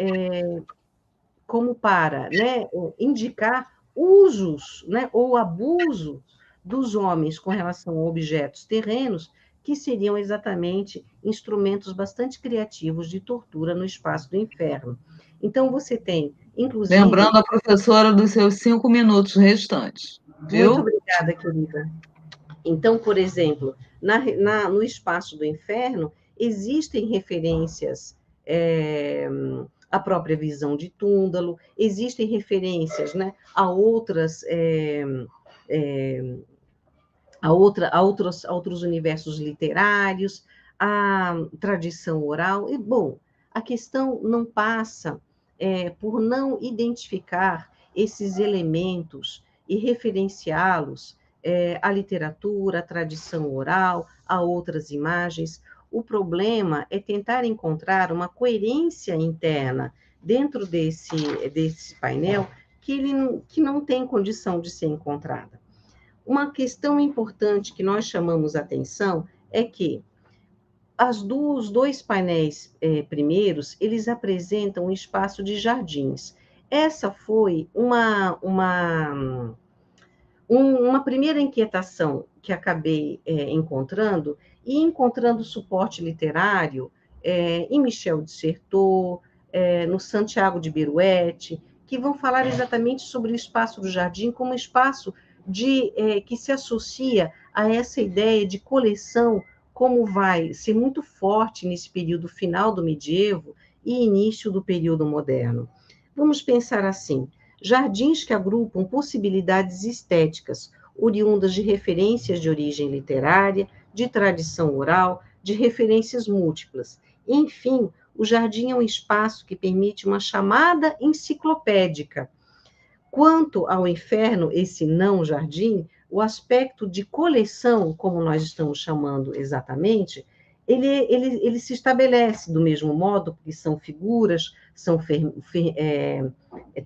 né, indicar usos, né, ou abuso dos homens com relação a objetos terrenos, que seriam exatamente instrumentos bastante criativos de tortura no espaço do inferno. Então, você tem, inclusive... Lembrando a professora dos seus 5 minutos restantes, viu? Muito obrigada, querida. Então, por exemplo, no espaço do inferno, existem referências à própria visão de Túndalo, existem referências, né, a outros universos literários, a tradição oral. E, bom, a questão não passa por não identificar esses elementos e referenciá-los à literatura, à tradição oral, a outras imagens. O problema é tentar encontrar uma coerência interna dentro desse painel que não tem condição de ser encontrada. Uma questão importante que nós chamamos a atenção é que os dois painéis primeiros, eles apresentam um espaço de jardins. Essa foi uma primeira inquietação que acabei encontrando, e encontrando suporte literário em Michel de Certeau, no Santiago de Beruete, que vão falar exatamente sobre o espaço do jardim como espaço que se associa a essa ideia de coleção, como vai ser muito forte nesse período final do medievo e início do período moderno. Vamos pensar assim: jardins que agrupam possibilidades estéticas, oriundas de referências de origem literária, de tradição oral, de referências múltiplas. Enfim, o jardim é um espaço que permite uma chamada enciclopédica. Quanto ao inferno, esse não jardim, o aspecto de coleção, como nós estamos chamando exatamente, ele se estabelece do mesmo modo, porque são figuras, são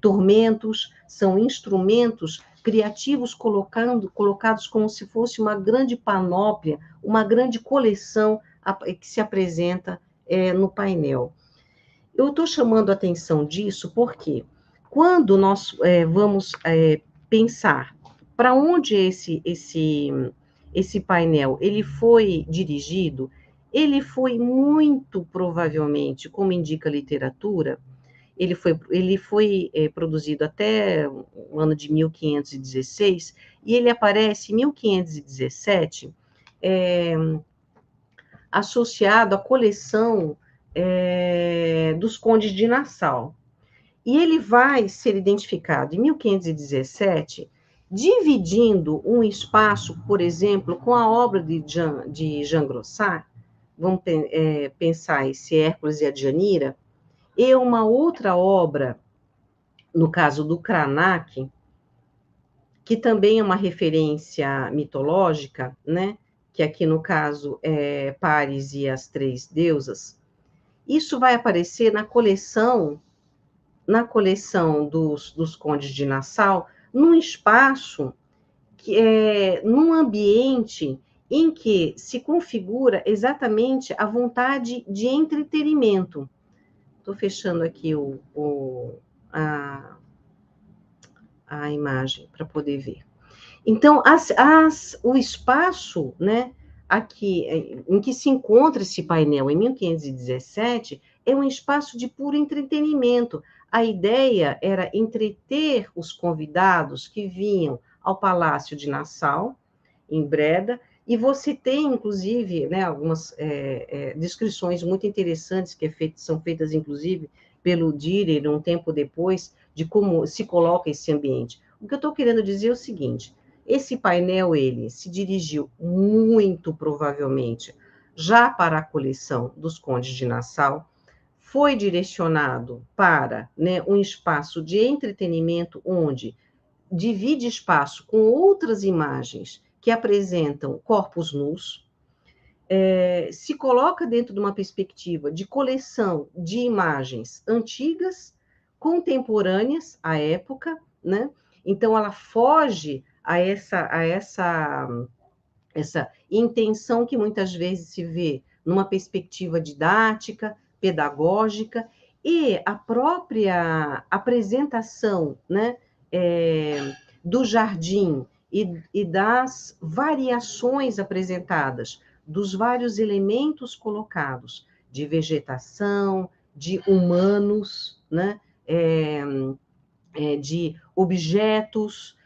tormentos, são instrumentos criativos colocados como se fosse uma grande panóplia, uma grande coleção que se apresenta no painel. Eu estou chamando a atenção disso porque, quando nós vamos pensar para onde esse painel ele foi dirigido, ele foi muito provavelmente, como indica a literatura, ele foi produzido até o ano de 1516, e ele aparece em 1517, associado à coleção dos condes de Nassau. E ele vai ser identificado em 1517, dividindo um espaço, por exemplo, com a obra de Jean Grossart, vamos pensar esse Hércules e a Djanira, e uma outra obra, no caso do Cranach, que também é uma referência mitológica, né? Que aqui no caso é Paris e as Três Deusas. Isso vai aparecer na coleção dos Condes de Nassau, num espaço, num ambiente em que se configura exatamente a vontade de entretenimento. Estou fechando aqui a imagem para poder ver. Então, o espaço, né, aqui, em que se encontra esse painel em 1517, é um espaço de puro entretenimento. A ideia era entreter os convidados que vinham ao Palácio de Nassau, em Breda, e você tem, inclusive, né, algumas descrições muito interessantes que são feitas, inclusive, pelo Dürer, um tempo depois, de como se coloca esse ambiente. O que eu estou querendo dizer é o seguinte: esse painel, ele se dirigiu muito provavelmente já para a coleção dos Condes de Nassau, foi direcionado para, né, um espaço de entretenimento onde divide espaço com outras imagens que apresentam corpos nus, se coloca dentro de uma perspectiva de coleção de imagens antigas, contemporâneas à época, né? Então, ela foge a essa intenção que muitas vezes se vê numa perspectiva didática, pedagógica, e a própria apresentação, né, do jardim e das variações apresentadas, dos vários elementos colocados, de vegetação, de humanos, né, de objetos,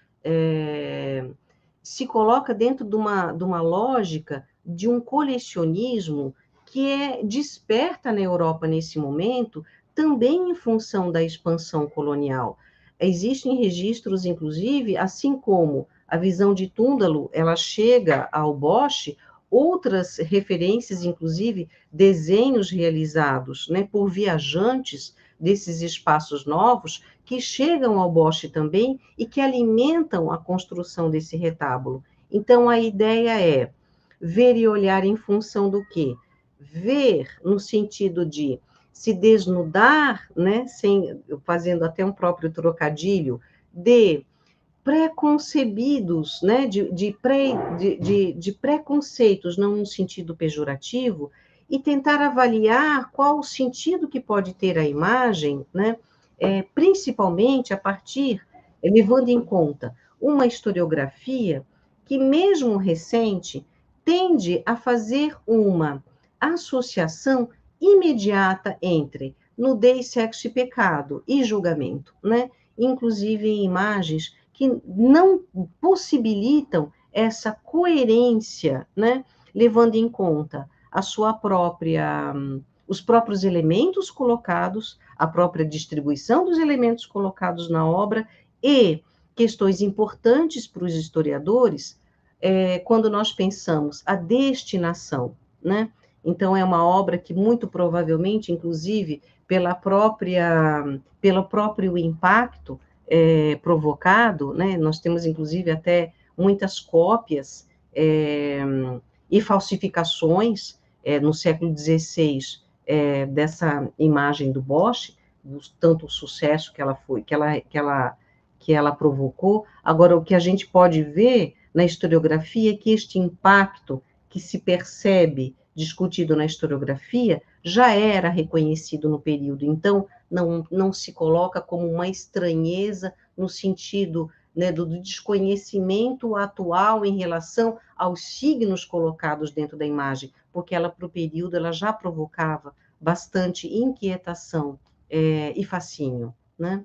se coloca dentro de uma lógica de um colecionismo que desperta na Europa nesse momento, também em função da expansão colonial. Existem registros, inclusive, assim como a visão de Túndalo, ela chega ao Bosch, outras referências, inclusive desenhos realizados, né, por viajantes desses espaços novos, que chegam ao Bosch também e que alimentam a construção desse retábulo. Então, a ideia é ver e olhar em função do quê? Ver no sentido de se desnudar, né, fazendo até um próprio trocadilho, de preconcebidos, né, de preconceitos, não no sentido pejorativo, e tentar avaliar qual o sentido que pode ter a imagem, né, principalmente a partir, levando em conta uma historiografia que, mesmo recente, tende a fazer uma associação imediata entre nudez, sexo e pecado e julgamento, né? Inclusive em imagens que não possibilitam essa coerência, né? Levando em conta a sua própria, os próprios elementos colocados, a própria distribuição dos elementos colocados na obra e questões importantes para os historiadores, quando nós pensamos a destinação, né? Então, é uma obra que, muito provavelmente, inclusive, pelo próprio impacto provocado, né? Nós temos, inclusive, até muitas cópias e falsificações no século XVI dessa imagem do Bosch, tanto o sucesso que ela provocou. Agora, o que a gente pode ver na historiografia é que este impacto que se percebe discutido na historiografia já era reconhecido no período, então não se coloca como uma estranheza no sentido, né, do desconhecimento atual em relação aos signos colocados dentro da imagem, porque ela, para o período, ela já provocava bastante inquietação e fascínio, né?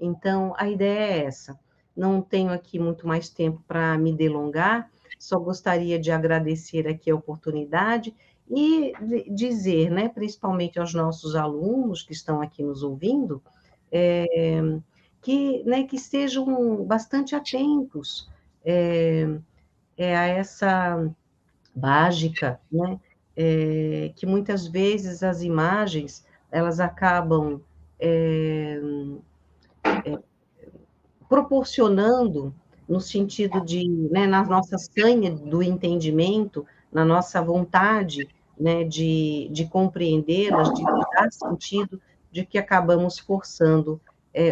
Então, a ideia é essa. Não tenho aqui muito mais tempo para me delongar, só gostaria de agradecer aqui a oportunidade e dizer, né, principalmente aos nossos alunos que estão aqui nos ouvindo, que estejam bastante atentos a essa mágica, né, que muitas vezes as imagens, elas acabam proporcionando no sentido de, né, na nossa sanha do entendimento, na nossa vontade, né, de compreendê-las, de dar sentido, de que acabamos forçando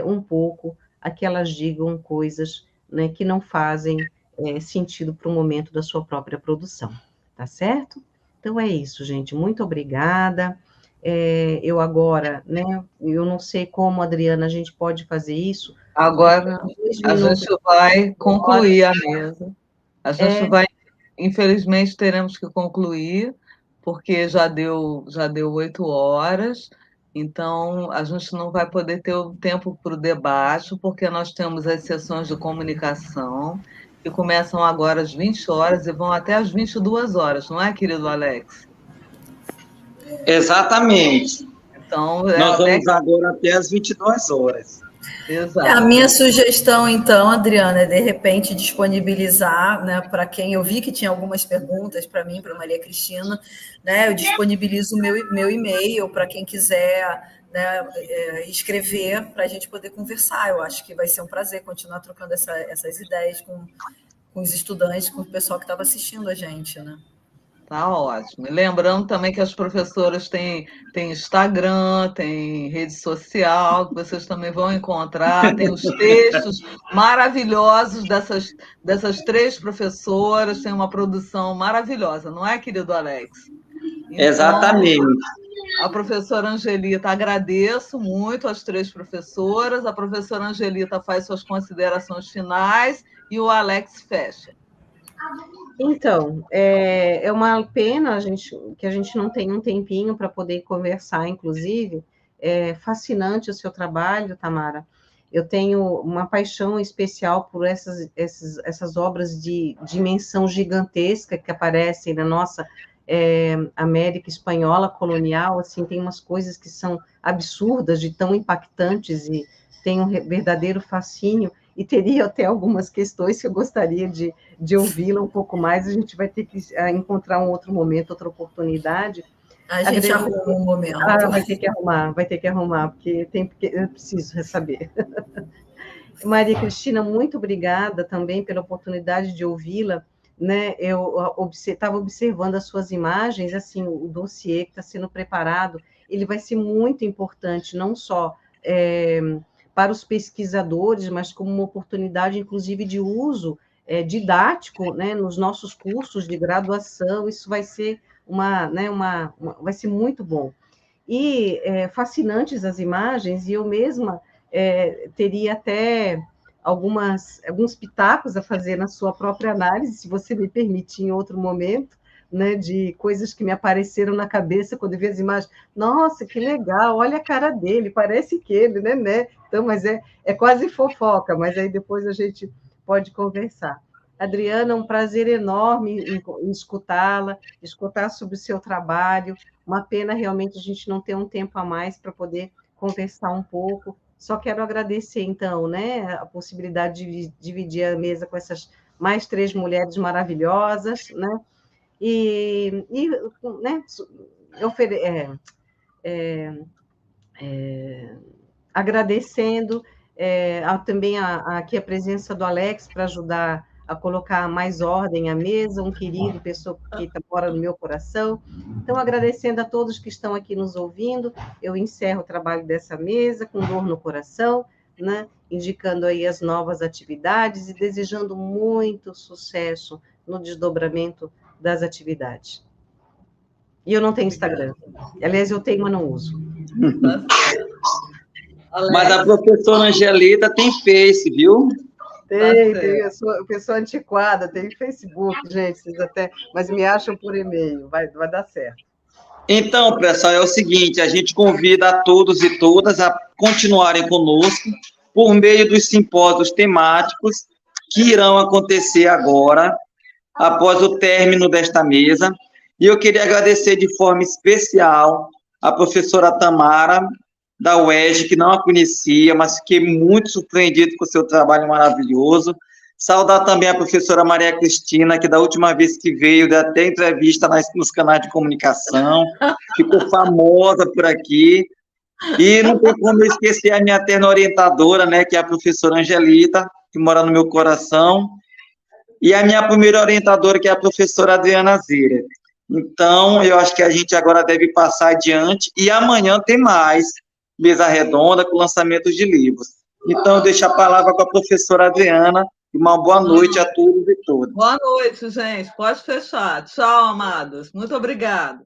um pouco a que elas digam coisas, né, que não fazem sentido para o momento da sua própria produção, tá certo? Então é isso, gente, muito obrigada. Eu agora, né, eu não sei como, Adriana, a gente pode fazer isso. Agora a gente vai concluir a mesa. A gente vai, infelizmente, teremos que concluir, porque já deu 8 horas, então a gente não vai poder ter o tempo para o debate, porque nós temos as sessões de comunicação, que começam agora às 20 horas e vão até às 22 horas, não é, querido Alex? Exatamente. Então, nós vamos agora até às 22 horas. Exato. A minha sugestão, então, Adriana, é de repente disponibilizar, né, para quem eu vi que tinha algumas perguntas para mim, para Maria Cristina, né, eu disponibilizo o meu e-mail para quem quiser, né, escrever para a gente poder conversar. Eu acho que vai ser um prazer continuar trocando essas ideias com os estudantes, com o pessoal que estava assistindo a gente, né? Tá ótimo. E lembrando também que as professoras têm Instagram, têm rede social, que vocês também vão encontrar, tem os textos maravilhosos dessas 3 professoras, tem uma produção maravilhosa, não é, querido Alex? Então, Exatamente. a professora Angelita, agradeço muito às 3 professoras, a professora Angelita faz suas considerações finais e o Alex fecha. Então, é uma pena que a gente não tem um tempinho para poder conversar, inclusive. É fascinante o seu trabalho, Tamara. Eu tenho uma paixão especial por essas obras de dimensão gigantesca que aparecem na nossa América espanhola colonial. Assim, tem umas coisas que são absurdas, de tão impactantes, e tem um verdadeiro fascínio. E teria até algumas questões que eu gostaria de ouvi-la um pouco mais. A gente vai ter que encontrar um outro momento, outra oportunidade. A gente arruma um momento. Vai ter que arrumar, porque eu preciso saber. Maria Cristina, muito obrigada também pela oportunidade de ouvi-la. Né? Eu estava observando as suas imagens, assim, o dossiê que está sendo preparado, ele vai ser muito importante, não só para os pesquisadores, mas como uma oportunidade, inclusive, de uso didático, né, nos nossos cursos de graduação. Isso vai ser vai ser muito bom. E fascinantes as imagens, e eu mesma teria até alguns pitacos a fazer na sua própria análise, se você me permitir, em outro momento, né, de coisas que me apareceram na cabeça quando eu vi as imagens. Nossa, que legal, olha a cara dele, parece que ele, né? Então, mas é quase fofoca, mas aí depois a gente pode conversar. Adriana, um prazer enorme em escutá-la, escutar sobre o seu trabalho. Uma pena realmente a gente não ter um tempo a mais para poder conversar um pouco. Só quero agradecer, então, né, a possibilidade de dividir a mesa com essas mais 3 mulheres maravilhosas, né? Né, agradecendo também aqui a presença do Alex para ajudar a colocar mais ordem à mesa, um querido, pessoa que mora no meu coração. Então, agradecendo a todos que estão aqui nos ouvindo, eu encerro o trabalho dessa mesa com dor no coração, né, indicando aí as novas atividades e desejando muito sucesso no desdobramento das atividades. E eu não tenho Instagram. Aliás, eu tenho, mas não uso. Mas a professora Angelita tem Face, viu? Tem, eu sou pessoa antiquada, tem Facebook, gente, vocês mas me acham por e-mail, vai dar certo. Então, pessoal, é o seguinte, a gente convida a todos e todas a continuarem conosco por meio dos simpósios temáticos que irão acontecer agora, após o término desta mesa. E eu queria agradecer de forma especial a professora Tamara, da UERJ, que não a conhecia, mas fiquei muito surpreendido com o seu trabalho maravilhoso. Saudar também a professora Maria Cristina, que da última vez que veio, deu até entrevista nos canais de comunicação, ficou famosa por aqui. E não tem como eu esquecer a minha eterna orientadora, né, que é a professora Angelita, que mora no meu coração, e a minha primeira orientadora, que é a professora Adriana Zira. Então, eu acho que a gente agora deve passar adiante, e amanhã tem mais mesa redonda com lançamentos de livros. Então, eu deixo a palavra com a professora Adriana, e uma boa noite a todos e todas. Boa noite, gente. Pode fechar. Tchau, amados. Muito obrigada.